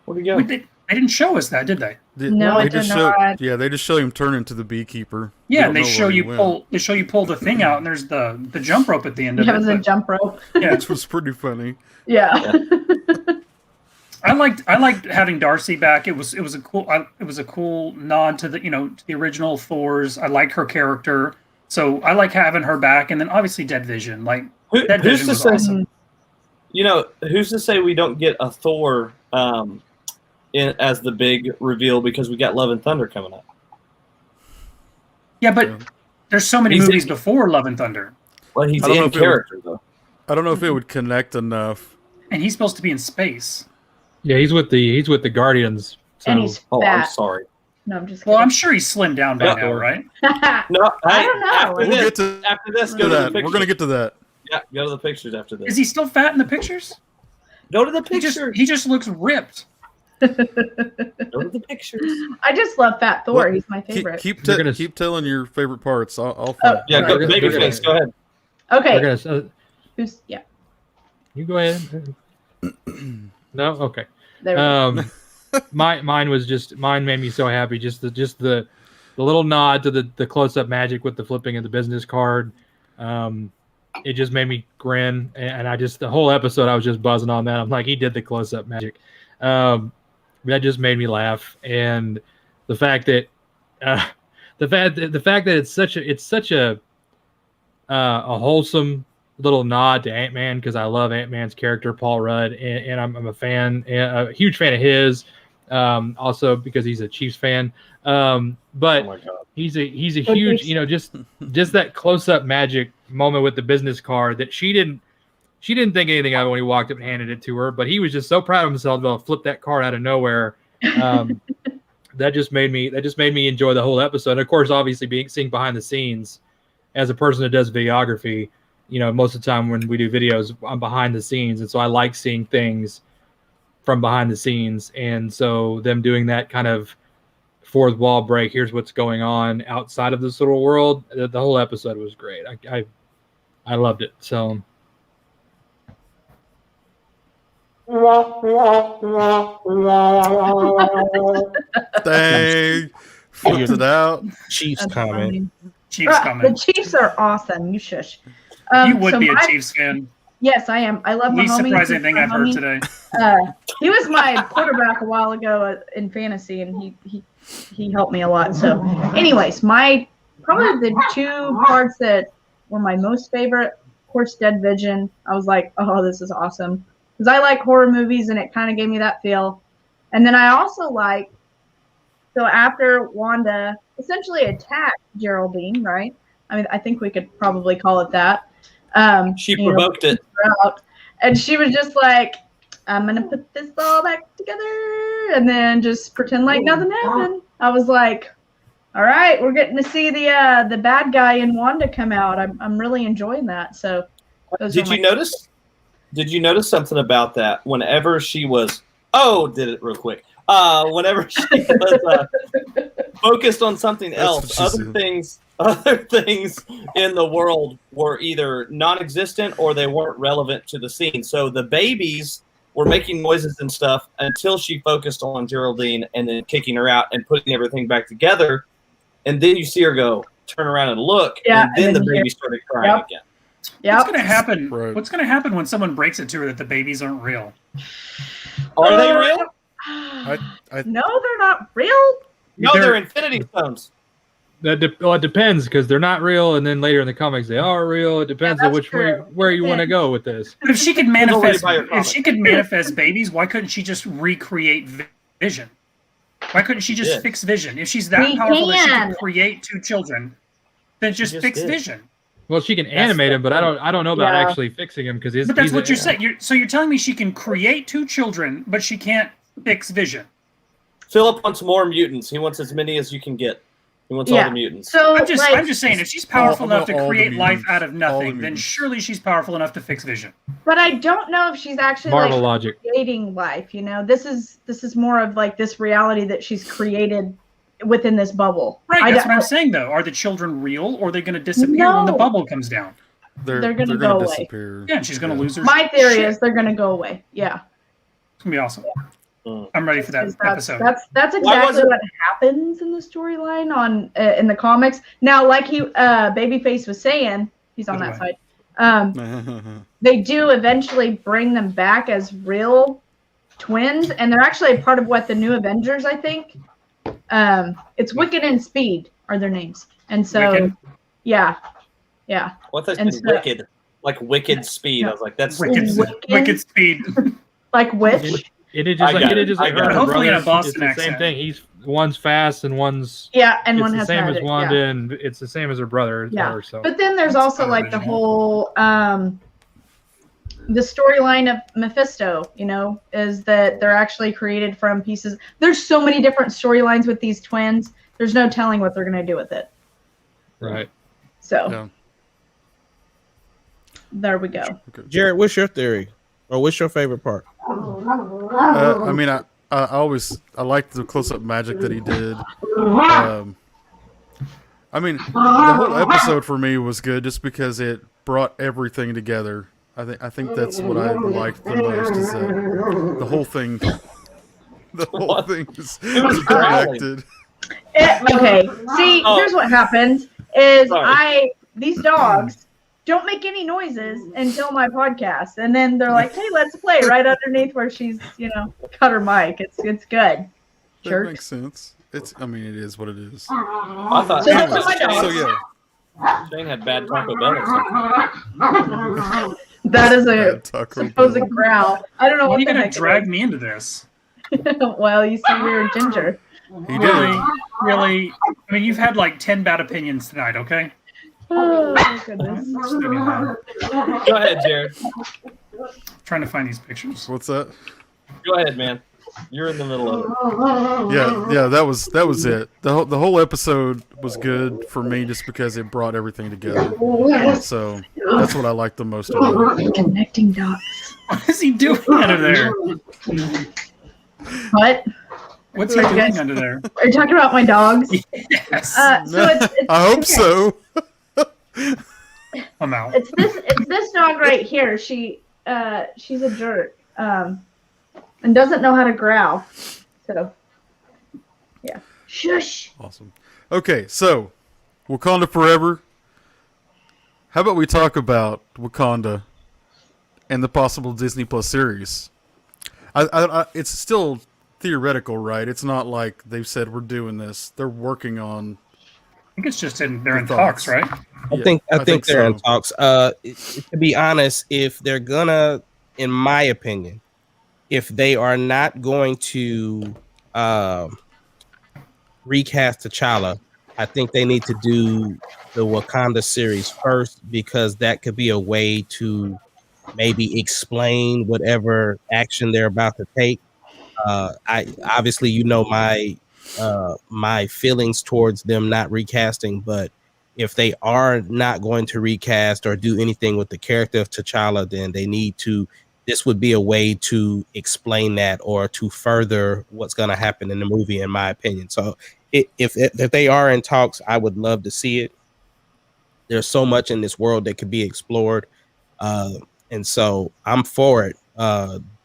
Where'd he go? They didn't show us that, did they? No, they just they just show him turn into the beekeeper. Yeah, and they show you pull the thing out, and there's the jump rope at the end of it. It was a jump rope. Yeah, which was pretty funny. Yeah. I liked having Darcy back. It was a cool nod to the original Thors. I like her character, so I like having her back. And then obviously Dead Vision, Vision was awesome. Who's to say we don't get a Thor as the big reveal, because we got Love and Thunder coming up? Yeah, but there's so many movies before Love and Thunder. Well, he's in character though. I don't know if it would connect enough. And he's supposed to be in space. Yeah, he's with the Guardians. So. And he's fat. Oh, I'm sorry. No, I'm just kidding. Well, I'm sure he's slimmed down by now, right? No, I don't know. After this, go to the pictures. We're going to get to that. Yeah, go to the pictures after this. Is he still fat in the pictures? Go to the pictures. He just looks ripped. Go to the pictures. I just love Fat Thor. He's my favorite. Keep telling your favorite parts. I'll find. Babyface. Go ahead. Okay. Who's You go ahead. No, okay. Mine made me so happy. Just the little nod to the close up magic with the flipping of the business card. It just made me grin, and the whole episode I was just buzzing on that. I'm like, he did the close up magic. That just made me laugh, and the fact that it's such a wholesome little nod to Ant-Man, because I love Ant-Man's character, Paul Rudd, and I'm a fan, a huge fan of his. Also because he's a Chiefs fan. But he's a huge, just that close up magic moment with the business card that she didn't think anything of it when he walked up and handed it to her, but he was just so proud of himself to be able to flip that card out of nowhere. that just made me enjoy the whole episode. And of course, obviously seeing behind the scenes as a person that does videography, most of the time when we do videos, I'm behind the scenes. And so I like seeing things from behind the scenes. And so them doing that kind of fourth wall break, here's what's going on outside of this little world. The whole episode was great. I loved it. So dang, flipped it out. Chiefs comment. Chiefs comment. The Chiefs are awesome. You shush. You would be a Chiefs fan. Yes, I am. I love my Least surprising thing I've heard today. He was my quarterback a while ago in fantasy, and he helped me a lot. So, anyways, probably the two parts that were my most favorite, of course, Dead Vision. I was like, oh, this is awesome. Because I like horror movies, and it kind of gave me that feel. And then I also so after Wanda essentially attacked Geraldine, right? I mean, I think we could probably call it that. She provoked it. And she was just like, I'm going to put this all back together and then just pretend like nothing happened. I was like, all right, we're getting to see the bad guy in Wanda come out. I'm really enjoying that. So, did you notice? Did you notice something about that? Whenever she was, did it real quick. Whenever she was focused on something else, other things in the world were either non-existent or they weren't relevant to the scene. So the babies were making noises and stuff until she focused on Geraldine and then kicking her out and putting everything back together. And then you see her turn around and look, and then the baby started crying again. Yep. What's going to happen? Right. What's going to happen when someone breaks it to her that the babies aren't real? Are they real? No, they're not real. No, they're Infinity Stones. It depends, because they're not real, and then later in the comics they are real. It depends on which way where you want to go with this. But if she could manifest babies, why couldn't she just recreate Vision? Why couldn't she just fix Vision? If she's that powerful that she can create two children, then just fix Vision. Well, she can animate him, but I don't know about actually fixing him, because but that's what you're saying. So you're telling me she can create two children, but she can't fix Vision. Philip wants more mutants. He wants as many as you can get. He wants all the mutants. So I'm just saying, if she's powerful enough to create life out of nothing, then surely she's powerful enough to fix Vision. But I don't know if she's actually Marvel logic creating life. This is more of this reality that she's created within this bubble. Right. That's what I'm saying, though. Are the children real, or are they going to disappear when the bubble comes down? They're going to go away. Disappear. Yeah, and she's going to lose her. My theory is they're going to go away. Yeah. It's going to be awesome. I'm ready for that episode. That's exactly what happens in the storyline in the comics. Now, like Babyface was saying, he's on that side. They do eventually bring them back as real twins, and they're actually a part of the new Avengers, I think. It's Wicked and Speed are their names, and so Wicked? yeah. What's that? Wicked, like Wicked Speed. I was like, that's Wicked Speed, like Witch. It is just like her hopefully in a Boston it's the accent. same thing. One's fast and one's and one the has same magic, as Wanda, and it's the same as her brother. Yeah, so. But then there's also the whole the storyline of Mephisto. Is that they're actually created from pieces. There's so many different storylines with these twins. There's no telling what they're going to do with it. Right. So there we go. Okay. Jared, what's your theory, or what's your favorite part? I mean, I like the close-up magic that he did. I mean, the whole episode for me was good just because it brought everything together. I think that's what I liked the most, is that the whole thing is connected. Okay, see, here's what happens is these dogs don't make any noises until my podcast, and then they're like, "Hey, let's play!" Right underneath where she's, cut her mic. It's good. That makes sense. It is what it is. I thought Shane had bad Taco Bell or something. That is a supposed growl. I don't know what are you going to drag me into this. Well, you see, you're a ginger. Really? I mean, you've had 10 bad opinions tonight. Okay. Oh my goodness. Go ahead, Jared. Trying to find these pictures. What's that? Go ahead, man. You're in the middle of it. Yeah, that was it. The whole episode was good for me just because it brought everything together. So that's what I liked the most about it. Connecting dots. What is he doing under there? What? What's he doing under there? Are you talking about my dogs? Yes. So it's I hope so. I'm out. It's this dog right here. She's a jerk. And doesn't know how to growl. So yeah. Shush. Awesome. Okay, so Wakanda Forever. How about we talk about Wakanda and the possible Disney Plus series? It's still theoretical, right? It's not like they've said we're doing this. They're working on. I think it's just they're in talks, right? I think they're in talks. To be honest, if they're gonna, in my opinion, if they are not going to recast T'Challa, I think they need to do the Wakanda series first, because that could be a way to maybe explain whatever action they're about to take. I obviously, my feelings towards them not recasting, but if they are not going to recast or do anything with the character of T'Challa, then they need to. This would be a way to explain that or to further what's going to happen in the movie, in my opinion. So if they are in talks, I would love to see it. There's so much in this world that could be explored. And so I'm for it,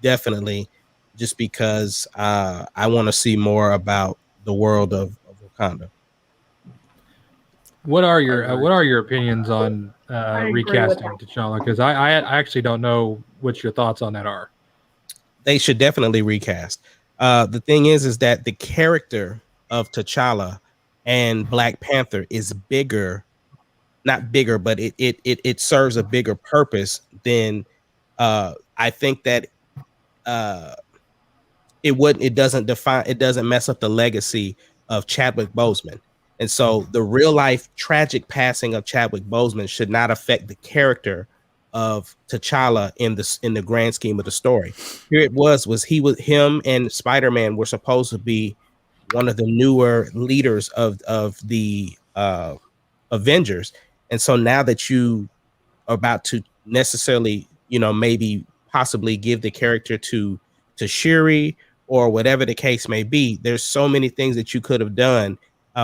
definitely, just because I want to see more about the world of Wakanda. What are your opinions on recasting T'Challa? Because I actually don't know what your thoughts on that are. They should definitely recast. The thing is that the character of T'Challa and Black Panther is bigger, not bigger, but it serves a bigger purpose than I think that it doesn't mess up the legacy of Chadwick Boseman. And so the real life tragic passing of Chadwick Boseman should not affect the character of T'Challa in the grand scheme of the story. Here it was him and Spider-Man were supposed to be one of the newer leaders of the Avengers. And so now that you are about to necessarily, maybe possibly give the character to Shuri or whatever the case may be, there's so many things that you could have done.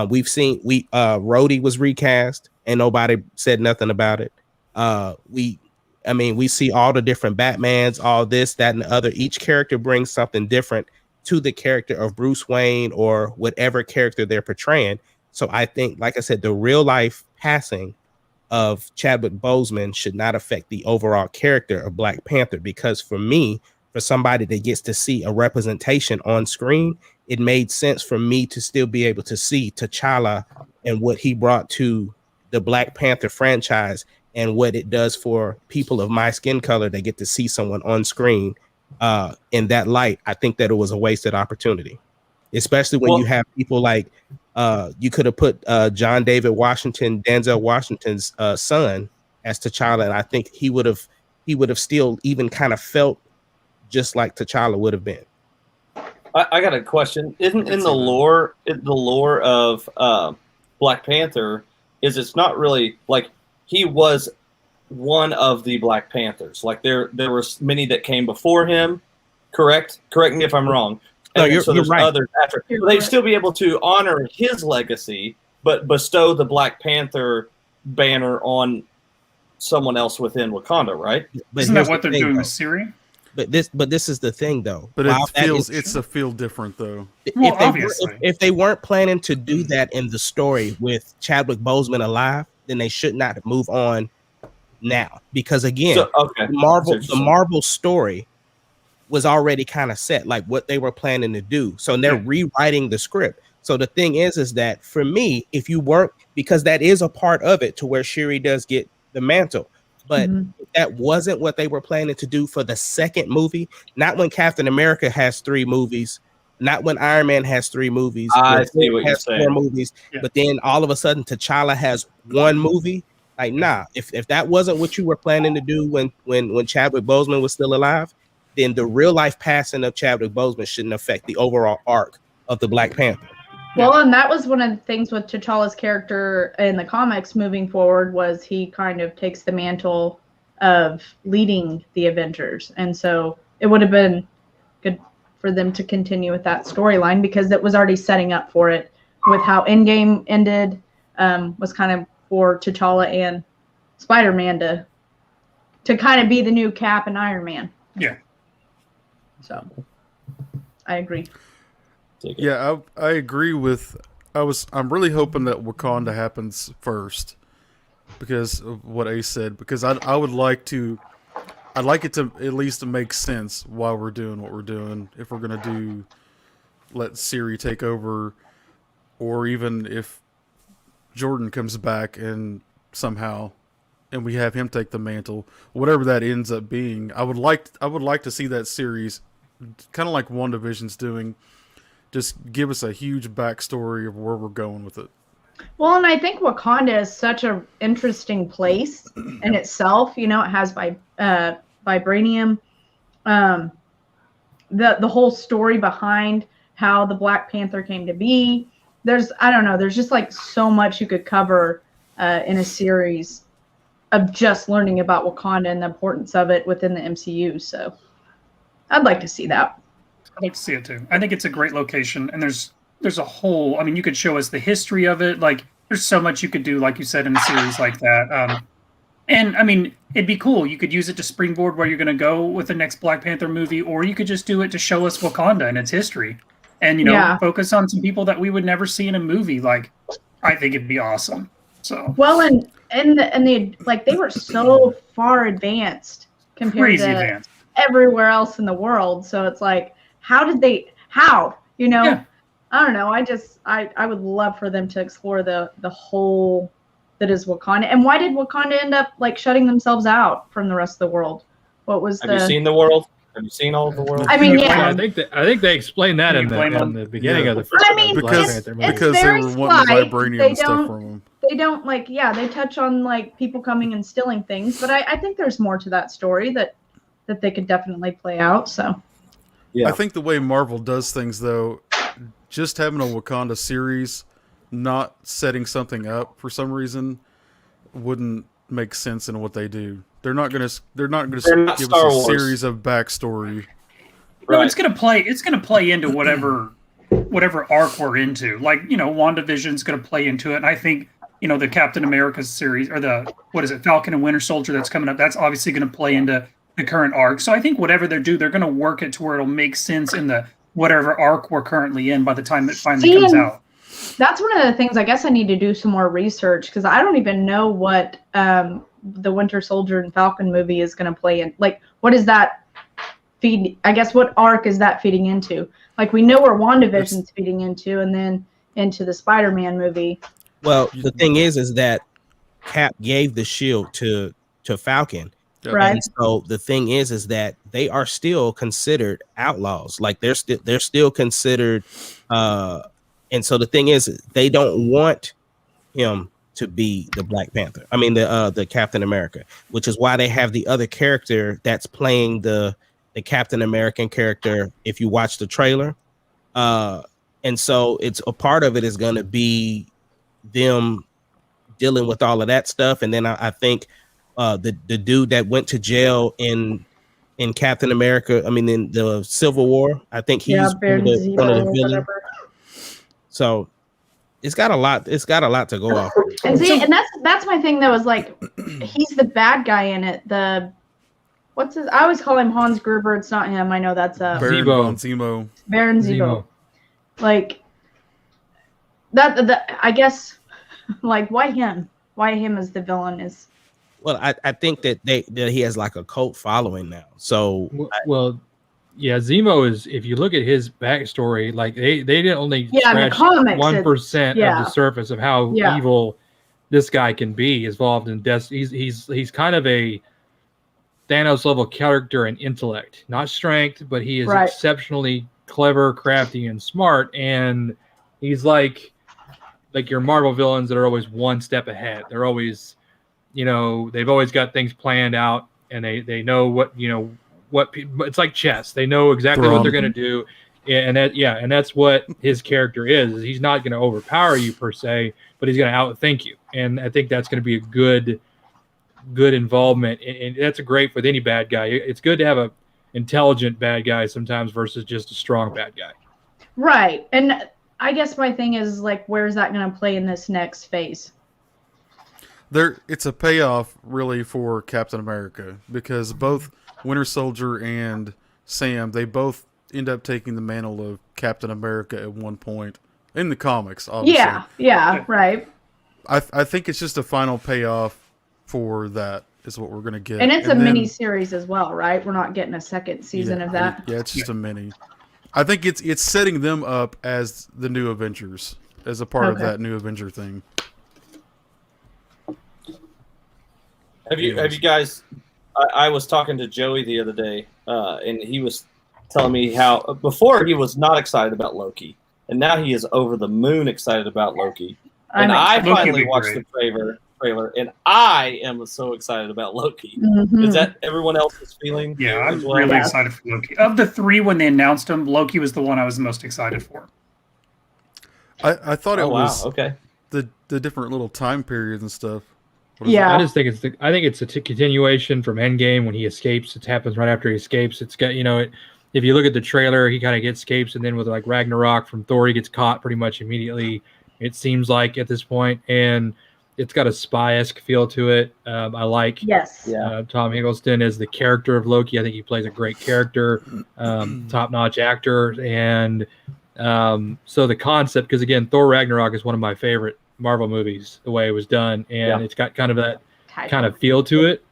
We've seen Rhodey was recast and nobody said nothing about it. We see all the different Batmans, all this, that, and the other. Each character brings something different to the character of Bruce Wayne or whatever character they're portraying. So I think, like I said, the real life passing of Chadwick Boseman should not affect the overall character of Black Panther, because for me, for somebody that gets to see a representation on screen, it made sense for me to still be able to see T'Challa and what he brought to the Black Panther franchise and what it does for people of my skin color that get to see someone on screen in that light. I think that it was a wasted opportunity, especially when you have people like you could have put John David Washington, Denzel Washington's son, as T'Challa, and I think he would have still even kind of felt just like T'Challa would have been. I got a question. Isn't in the lore of Black Panther, it's not really like he was one of the Black Panthers. Like there were many that came before him. Correct me if I'm wrong. No, you're right. Others after. They'd still be able to honor his legacy, but bestow the Black Panther banner on someone else within Wakanda, right? But isn't that what they're doing with Syria? But this is the thing, though. But it's a feel different, though. If they weren't planning to do that in the story with Chadwick Boseman alive, then they should not move on now. Because again, the Marvel story was already kind of set, like what they were planning to do. So they're rewriting the script. So the thing is that for me, if you weren't, because that is a part of it to where Shuri does get the mantle. But that wasn't what they were planning to do for the second movie. Not when Captain America has 3 movies. Not when Iron Man has 3 movies. I see what you're saying. 4 movies. Yeah. But then all of a sudden, T'Challa has 1 movie. Like, nah. If that wasn't what you were planning to do when Chadwick Boseman was still alive, then the real life passing of Chadwick Boseman shouldn't affect the overall arc of the Black Panther. Well, and that was one of the things with T'Challa's character in the comics moving forward was he kind of takes the mantle of leading the Avengers. And so it would have been good for them to continue with that storyline because it was already setting up for it with how Endgame ended, was kind of for T'Challa and Spider-Man to kind of be the new Cap and Iron Man. Yeah. So I agree. Yeah, I agree with. I'm really hoping that Wakanda happens first because of what Ace said. Because I'd like it to at least make sense while we're doing what we're doing. If we're gonna let Siri take over, or even if Jordan comes back and somehow, and we have him take the mantle, whatever that ends up being, I would like to see that series, kind of like WandaVision's doing. Just give us a huge backstory of where we're going with it. Well, and I think Wakanda is such an interesting place in itself. You know, it has vibranium. The whole story behind how the Black Panther came to be. There's just like so much you could cover in a series of just learning about Wakanda and the importance of it within the MCU. So I'd like to see that. I'd like to see it too. I think it's a great location, and there's a whole. I mean, you could show us the history of it. Like, there's so much you could do, like you said, in a series like that. And I mean, it'd be cool. You could use it to springboard where you're going to go with the next Black Panther movie, or you could just do it to show us Wakanda and its history, and focus on some people that we would never see in a movie. Like, I think it'd be awesome. So well, and they were so far advanced compared to advanced. Everywhere else in the world. So it's like. How? Yeah. I don't know. I would love for them to explore the whole that is Wakanda. And why did Wakanda end up like shutting themselves out from the rest of the world? What was Have you seen the world? Have you seen all of the world? I mean, yeah. I think they explained that in the beginning of the first because they were wanting vibranium and stuff from them. They don't they touch on like people coming and stealing things, but I think there's more to that story that they could definitely play out. So yeah. I think the way Marvel does things, though, just having a Wakanda series, not setting something up for some reason, wouldn't make sense in what they do. They're not going to give us a series of backstory. No, it's going to play into whatever arc we're into. Like, WandaVision's going to play into it. And I think, the Captain America series or Falcon and Winter Soldier that's coming up, that's obviously going to play into the current arc. So I think whatever they do, they're going to work it to where it'll make sense in the whatever arc we're currently in by the time it finally comes out. That's one of the things I guess I need to do some more research because I don't even know what the Winter Soldier and Falcon movie is going to play in. Like, what is that feed? I guess what arc is that feeding into? Like, we know where WandaVision's feeding into, and then into the Spider-Man movie. Well, the thing is that Cap gave the shield to Falcon. Right. And so the thing is that they are still considered outlaws. Like they're still considered. And so the thing is, they don't want him to be the Black Panther. I mean, the Captain America, which is why they have the other character that's playing the Captain American character. If you watch the trailer, and so it's a part of it is going to be them dealing with all of that stuff, and then I think. The dude that went to jail in Captain America, I mean in the Civil War, I think he's one of the villains. So it's got a lot to go off. And see, and that's my thing though, is like he's the bad guy in it. I always call him Hans Gruber, it's not him. I know that's Baron Zemo. Baron Zemo. Like that I guess like why him? Why him as the villain is Well, I think that he has like a cult following now. So Zemo is. If you look at his backstory, like they didn't only scratch 1% of the surface of how evil this guy can be. Involved in death. He's kind of a Thanos level character in intellect, not strength, but he is exceptionally clever, crafty, and smart. And he's like your Marvel villains that are always one step ahead. They're always they've always got things planned out, and they know it's like chess. They know exactly what they're going to do. And that's what his character is he's not going to overpower you per se, but he's going to outthink you. And I think that's going to be a good involvement. And that's great with any bad guy. It's good to have a intelligent bad guy sometimes versus just a strong bad guy. Right. And I guess my thing is like, where's that going to play in this next phase? It's a payoff really for Captain America, because both Winter Soldier and Sam, they both end up taking the mantle of Captain America at one point in the comics, obviously. Yeah, right. I think it's just a final payoff for that is what we're going to get. And it's a mini series as well, right? We're not getting a second season of that. Yeah, it's just a mini. I think it's setting them up as the new Avengers, as a part of that new Avenger thing. Have you guys? I was talking to Joey the other day, and he was telling me how before he was not excited about Loki, and now he is over the moon excited about Loki. And I finally watched the trailer, and I am so excited about Loki. Mm-hmm. Is that everyone else's feeling? Yeah, I'm really excited for Loki. Of the three, when they announced him, Loki was the one I was the most excited for. I thought it was the different little time periods and stuff. I just think it's a continuation from Endgame when he escapes. It happens right after he escapes. It's got if you look at the trailer, he kind of escapes, and then with like Ragnarok from Thor, he gets caught pretty much immediately. It seems like at this point, and it's got a spy-esque feel to it. I like Tom Hiddleston as the character of Loki. I think he plays a great character, top-notch actor, and so the concept, because again, Thor Ragnarok is one of my favorite Marvel movies, the way it was done, and it's got kind of that kind of feel to it,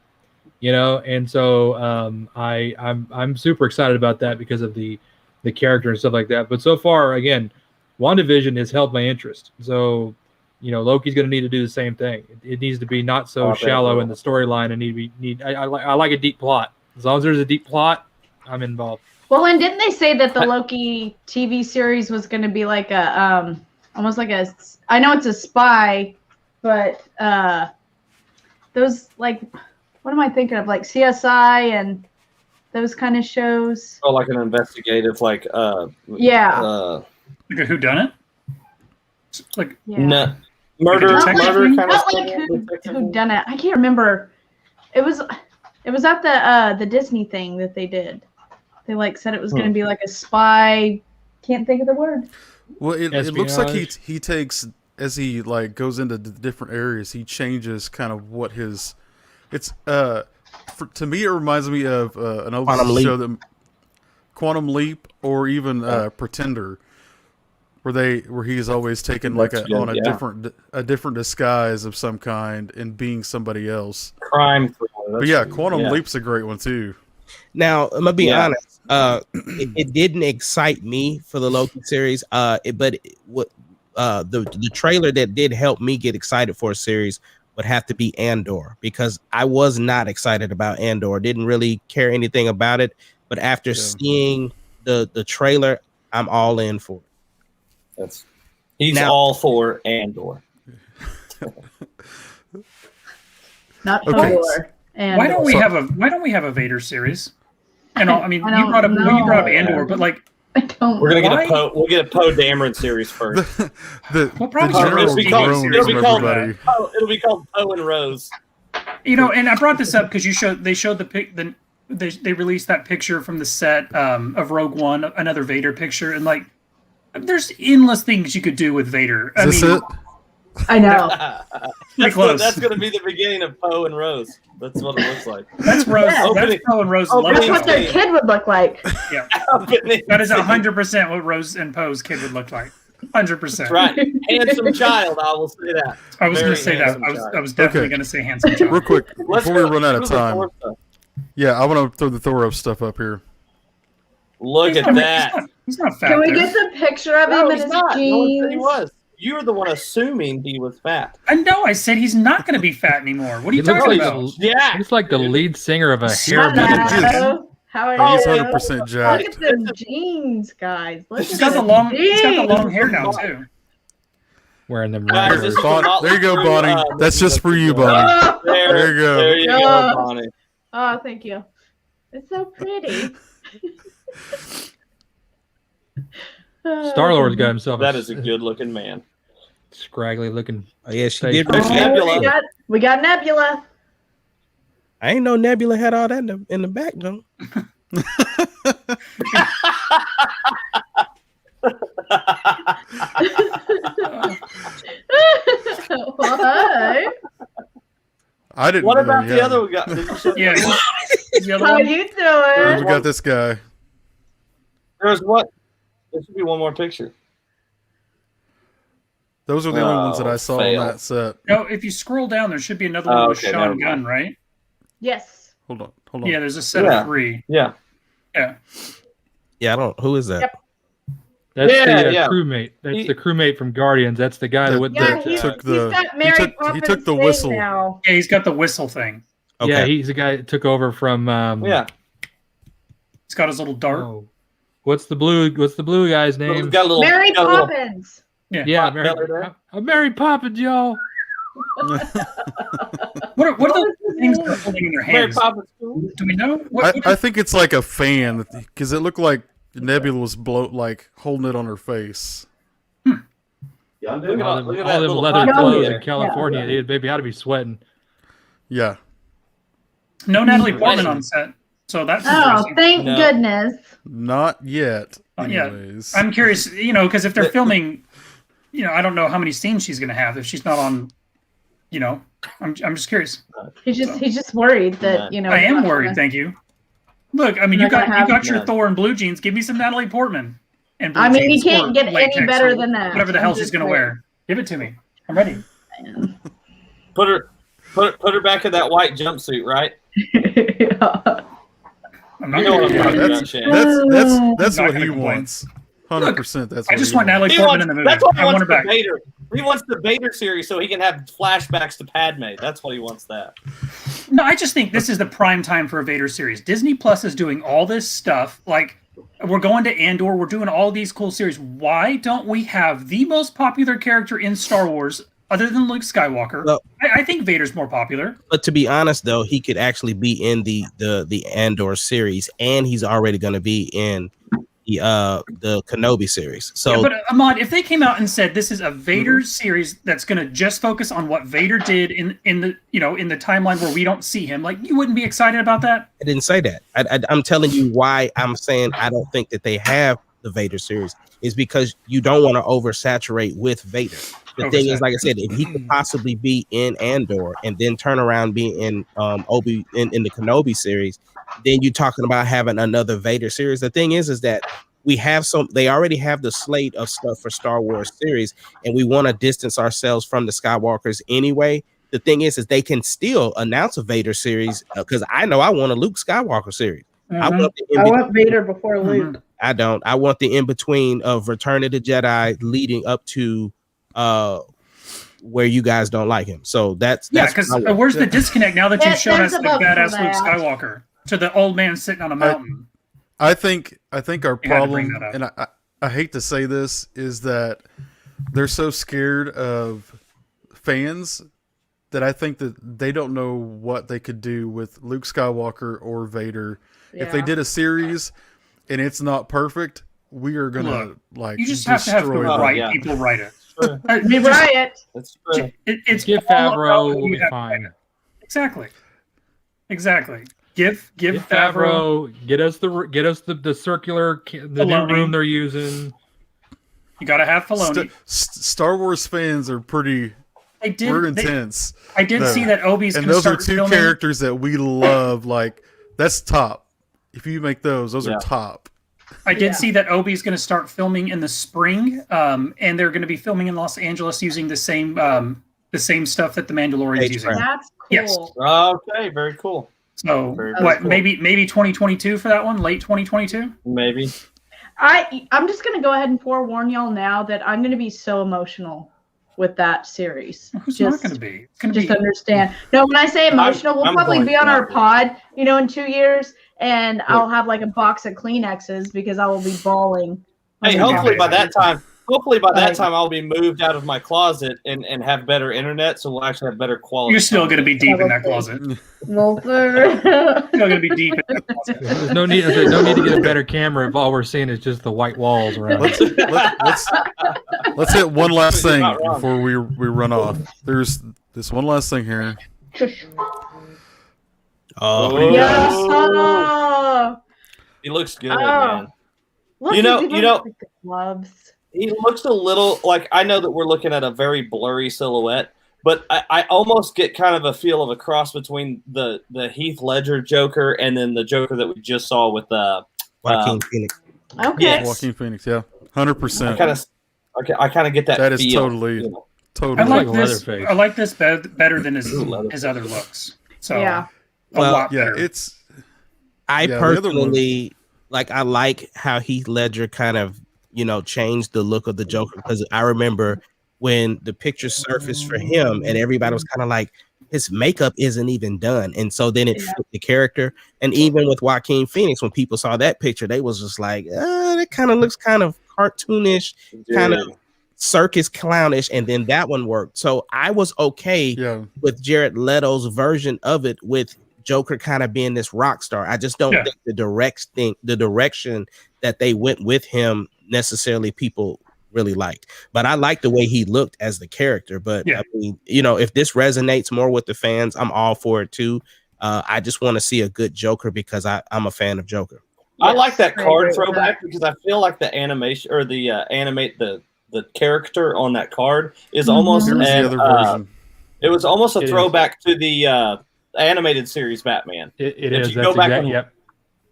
and so I'm super excited about that because of the character and stuff like that. But so far, again, WandaVision has held my interest. So, Loki's going to need to do the same thing. It needs to be not so shallow in the storyline, and I like a deep plot. As long as there's a deep plot, I'm involved. Well, and didn't they say that the Loki TV series was going to be like a almost like a, I know it's a spy, but those like, what am I thinking of? Like CSI and those kind of shows. Oh, like an investigative, like like a whodunit? Like murder kind of not like whodunit. I can't remember. It was at the Disney thing that they did. They said it was going to be like a spy. Can't think of the word. Well, it looks like he takes, as he goes into the different areas, he changes kind of what his. It's to me it reminds me of an old show, that Quantum Leap, or even Pretender, where he's always taken a different disguise of some kind and being somebody else. Crime thriller. But Quantum Leap's a great one too. Now, I'm gonna be honest. It didn't excite me for the Loki series. But the trailer that did help me get excited for a series would have to be Andor, because I was not excited about Andor. Didn't really care anything about it. But after seeing the trailer, I'm all in for it. He's all for Andor. Not Andor. Why don't we have a Vader series? And you brought up Andor, but I don't. We're gonna get a Poe Dameron series first. It'll be called Poe and Rose. And I brought this up because they showed they released that picture from the set of Rogue One, another Vader picture, and there's endless things you could do with Vader. Is this it? I know. That's going to be the beginning of Poe and Rose. That's what it looks like. That's Rose. That's Poe and Rose. That's what their kid would look like. Yeah, that is 100% what Rose and Poe's kid would look like. 100%. Right, handsome child. I will say that. I was going to say that. I was definitely going to say handsome child. Real quick, before we run out of time. I want to throw the Thor stuff up here. Look at that. He's not fat. Can we get the picture of him in his jeans? No, he was. You were the one assuming he was fat. I know. I said he's not going to be fat anymore. What are you talking about? He's like the lead singer of a hair metal. How are you? He's 100% jacked. Look at the jeans, guys. He's got the long hair now too. Wearing them. There you go, Bonnie. That's just for you, Bonnie. There you go. There you go, Bonnie. Oh, thank you. It's so pretty. Star-Lord's got himself That is a good-looking man. Scraggly looking. Oh, yeah, she face. did. There's Nebula. We got Nebula. I ain't know Nebula had all that in the back, though. What? I didn't. What about know, the other we got? Did you show Yeah. The other How one? you We doing? got this guy. There's what? There should be one more picture. Those are the only ones that I Oh, saw fail. on that set. No, if you scroll down, there should be another one with okay, Sean never Gunn, mind. right? Yes. Hold on. Yeah, there's a set Yeah. of 3. Yeah. Yeah. Yeah, I don't. Who is that? Yep. That's Yeah, the yeah. crewmate. That's He- the crewmate from Guardians. That's the guy That- with Yeah, the. he's, took the- he's got Mary he Poppins took the thing whistle. now. Yeah, he's got the whistle thing. Okay. Yeah, he's the guy that took over from. Yeah. He's got his little dart. Oh. What's the blue guy's He's name? got a little. Mary got a little- Poppins. Yeah, Belly there. Mary Poppins, y'all. What are What the was his things name? they're holding in their Mary hands? Poppins. Do we know? What I think it's like a fan because it looked like Nebula was holding it on her face. Look at All that them little leather pocket clothes there. in California. Dude, baby, ought to be sweating. Yeah. No Natalie Portman on set. So that's Oh, interesting. thank No. goodness. Not yet. Yeah. Anyways. I'm curious, because if they're filming, I don't know how many scenes she's going to have if she's not on, I'm just curious. He's just worried that I am worried. Thank you. Look, I mean, you You're not got gonna have your none. Thor in blue jeans. Give me some Natalie Portman. And blue I mean, he jeans can't or get any latex better or than that. Whatever the I'm hell she's just going to saying. wear. Give it to me. I'm ready. Put her back in that white jumpsuit, right? I'm not You know what gonna I'm do talking it. about, Shane. That's Not what gonna he complain. wants. 100%. That's. I What just he want wants. Natalie Portman in the movie. That's what he I want wants her the back. Vader. He wants the Vader series so he can have flashbacks to Padme. That's what he wants. That. No, I just think this is the prime time for a Vader series. Disney Plus is doing all this stuff. Like, we're going to Andor. We're doing all these cool series. Why don't we have the most popular character in Star Wars, other than Luke Skywalker? Well- I think Vader's more popular. But to be honest, though, he could actually be in the Andor series, and he's already going to be in the Kenobi series. So, Yeah, but Ahmad, if they came out and said this is a Vader series that's going to just focus on what Vader did in the in the timeline where we don't see him, like, you wouldn't be excited about that? I didn't say that. I'm telling you why I'm saying I don't think that they have the Vader series is because you don't want to oversaturate with Vader. The thing is, like I said, if he could possibly be in Andor and then turn around being in in the Kenobi series, then you're talking about having another Vader series. The thing is that they already have the slate of stuff for Star Wars series, and we want to distance ourselves from the Skywalkers anyway. The thing is they can still announce a Vader series because I know I want a Luke Skywalker series. I want Vader before Luke. I don't. I want the in between of Return of the Jedi leading up to where you guys don't like him. So that's because what I want. where's the disconnect now that you've shown us there's the a vote for badass Luke that. Skywalker to the old man sitting on a mountain? I think our You had to bring problem, that up. and I hate to say this, is that they're so scared of fans that I think that they don't know what they could do with Luke Skywalker or Vader. If they Yeah. did a series and it's not perfect, we are gonna Look, You just have to have the destroy right yeah. people write it. Sure. Be Just- riot. That's true. It's Give all about Favreau, who we'll you be have to fine. write it. Exactly. Give Get Favreau. get us the circular the new Filoni. room they're using. You got to have Filoni. Star Wars fans are pretty. We're intense. I did No. see that Obi's And going to those are start two filming. characters that we love. Like that's top. If you make those Yeah. are top. I did Yeah. see that Obi's going to start filming in the spring, and they're going to be filming in Los Angeles using the same stuff that the Mandalorian's Stage using. prep. That's cool. Yes. Okay, very cool. So Very, what? very cool. Maybe 2022 for that one, late 2022. Maybe. I'm just gonna go ahead and forewarn y'all now that I'm gonna be so emotional with that series. Who's just, not going to be? It's going to just be. understand. No, when I say emotional, we'll I'm probably going be on to our not be. pod, in 2 years, and I'll have like a box of Kleenexes because I will be bawling. Hey, Oh, hopefully yeah. by that time, Hopefully by that time I'll be moved out of my closet and have better internet, so we'll actually have better quality. You're still going to be deep in that closet. Well, Still going to be deep in that closet. There's no need to get a better camera if all we're seeing is just the white walls around. Let's hit one last thing before we run off. There's this one last thing here. yeah. He looks good, man. Look, You know, the gloves. he looks a little like, I know that we're looking at a very blurry silhouette, but I almost get kind of a feel of a cross between the Heath Ledger Joker and then the Joker that we just saw with Joaquin Phoenix. Okay. Yes. Joaquin Phoenix, yeah, 100%. I kind of get that. That is feel, totally, you know? totally. I like like this. Leatherface. I like this better than his other looks. So Yeah. a lot Yeah, better. it's. I the other personally I like how Heath Ledger kind of, changed the look of the Joker, because I remember when the picture surfaced for him and everybody was kind of like, his makeup isn't even done. And so then it fit the character. And even with Joaquin Phoenix, when people saw that picture, they was just like, that kind of looks kind of cartoonish, kind of circus clownish. And then that one worked. So I was okay with Jared Leto's version of it, with Joker kind of being this rock star. I just don't think the direction that they went with him necessarily people really liked. But I like the way he looked as the character. But I mean, if this resonates more with the fans, I'm all for it too. I just want to see a good Joker because I'm a fan of Joker. I like that card throwback because I feel like the animation or the the character on that card is almost Here's the other version. It was almost a throwback to the animated series Batman. It is. That's exactly. Yep.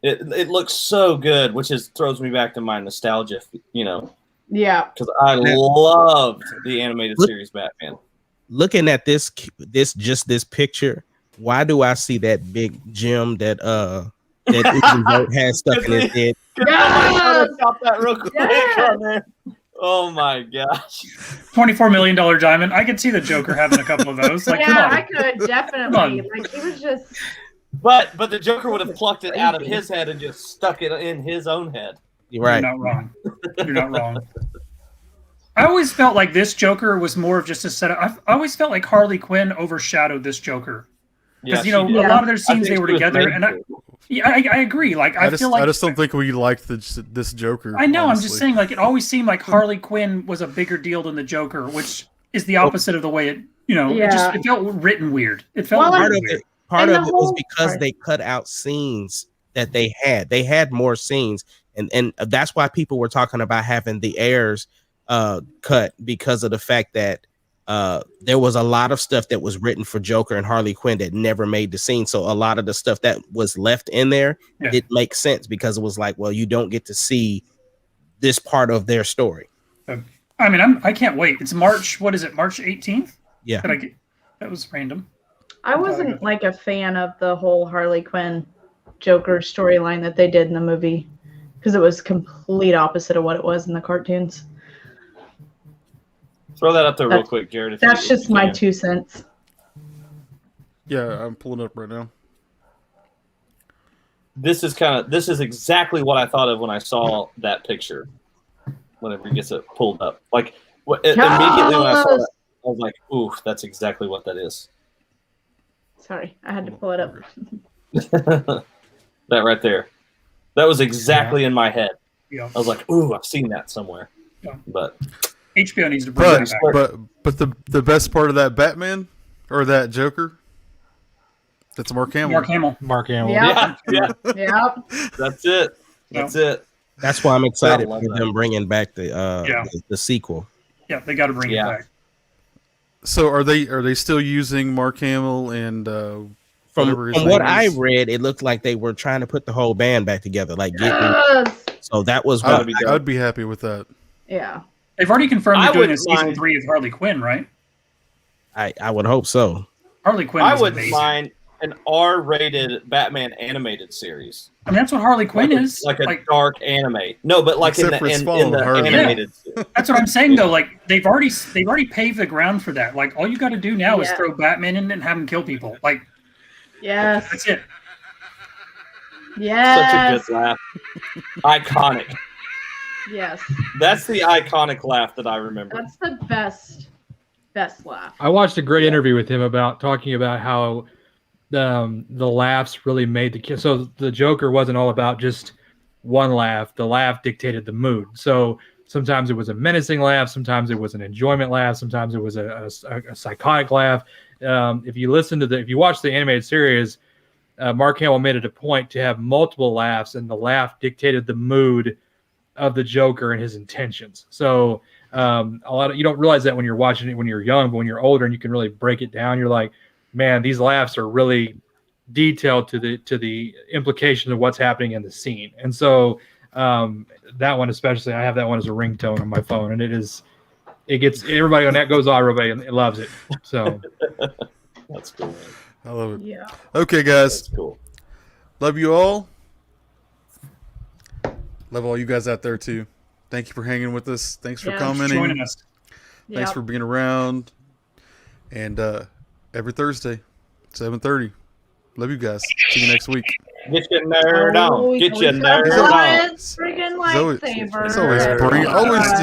It looks so good, which throws me back to my nostalgia, Yeah. because I loved the animated series Batman. Looking at this picture, why do I see that big gem that Usain Bolt has stuck in his head? Stop that real quick. Oh my gosh! $24 million diamond. I could see the Joker having a couple of those. Like, come on. I could definitely. Like, he was just. But the Joker would have plucked it out of his head and just stuck it in his own head. You're right. You're not wrong. You're not wrong. I always felt like this Joker was more of just a setup. I always felt like Harley Quinn overshadowed this Joker. Because, a lot of their scenes they were together. And I agree. Like, I feel like. I just don't think we liked this Joker. I know. Honestly. I'm just saying, like, it always seemed like Harley Quinn was a bigger deal than the Joker, which is the opposite of the way it, it felt written weird. It felt weird. Part of it was because they cut out scenes that they had. They had more scenes. And that's why people were talking about having the heirs cut, because of the fact that there was a lot of stuff that was written for Joker and Harley Quinn that never made the scene. So a lot of the stuff that was left in there, it makes sense, because it was like, well, you don't get to see this part of their story. I mean, I can't wait. It's March. What is it? March 18th? Yeah. That was random. I wasn't like a fan of the whole Harley Quinn Joker storyline that they did in the movie, because it was complete opposite of what it was in the cartoons. Throw that up there real quick, Jared. That's just my 2 cents. Yeah, I'm pulling it up right now. This is exactly what I thought of when I saw that picture. Whenever he gets it pulled up, like immediately when I saw that, I was like, "Ooh, that's exactly what that is." Sorry, I had to pull it up. That right there, that was exactly in my head. Yeah. I was like, "Ooh, I've seen that somewhere." Yeah. But HBO needs to bring that back. But the best part of that Batman or that Joker, that's Mark Hamill. Mark Hamill. Yeah. Yeah. That's it. That's it. That's why I'm excited for them bringing back the sequel. Yeah, they got to bring it back. So are they still using Mark Hamill and from what I read, it looked like they were trying to put the whole band back together, like so that was what I'd be happy with that. Yeah. They've already confirmed they're doing a season 3 of Harley Quinn, right? I would hope so. Harley Quinn. I wouldn't mind an R-rated Batman animated series. I mean, that's what Harley Quinn is. Like a dark anime. No, but like in the animated. That's what I'm saying though. Like they've already paved the ground for that. Like all you got to do now is throw Batman in and have him kill people. Like, yes, that's it. Yes. Such a good laugh. Iconic. Yes. That's the iconic laugh that I remember. That's the best laugh. I watched a great interview with him about talking about how the laughs really made the kid. So the Joker wasn't all about just one laugh. The laugh dictated the mood. So sometimes it was a menacing laugh. Sometimes it was an enjoyment laugh. Sometimes it was a psychotic laugh. If you watch the animated series, Mark Hamill made it a point to have multiple laughs, and the laugh dictated the mood of the Joker and his intentions. So you don't realize that when you're watching it when you're young, but when you're older and you can really break it down, you're like, man, these laughs are really detailed to the implications of what's happening in the scene. And so that one especially, I have that one as a ringtone on my phone, and it gets everybody on that goes on, everybody loves it. So That's cool. I love it. Yeah. Okay, guys. That's cool. Love you all. Love all you guys out there too. Thank you for hanging with us. Thanks for commenting. Joining us. Thanks for being around. And every Thursday, 7:30. Love you guys. See you next week. Get your nerd on. Get your nerd on. Friggin' Zoe, lightsaber. it's always bring. Always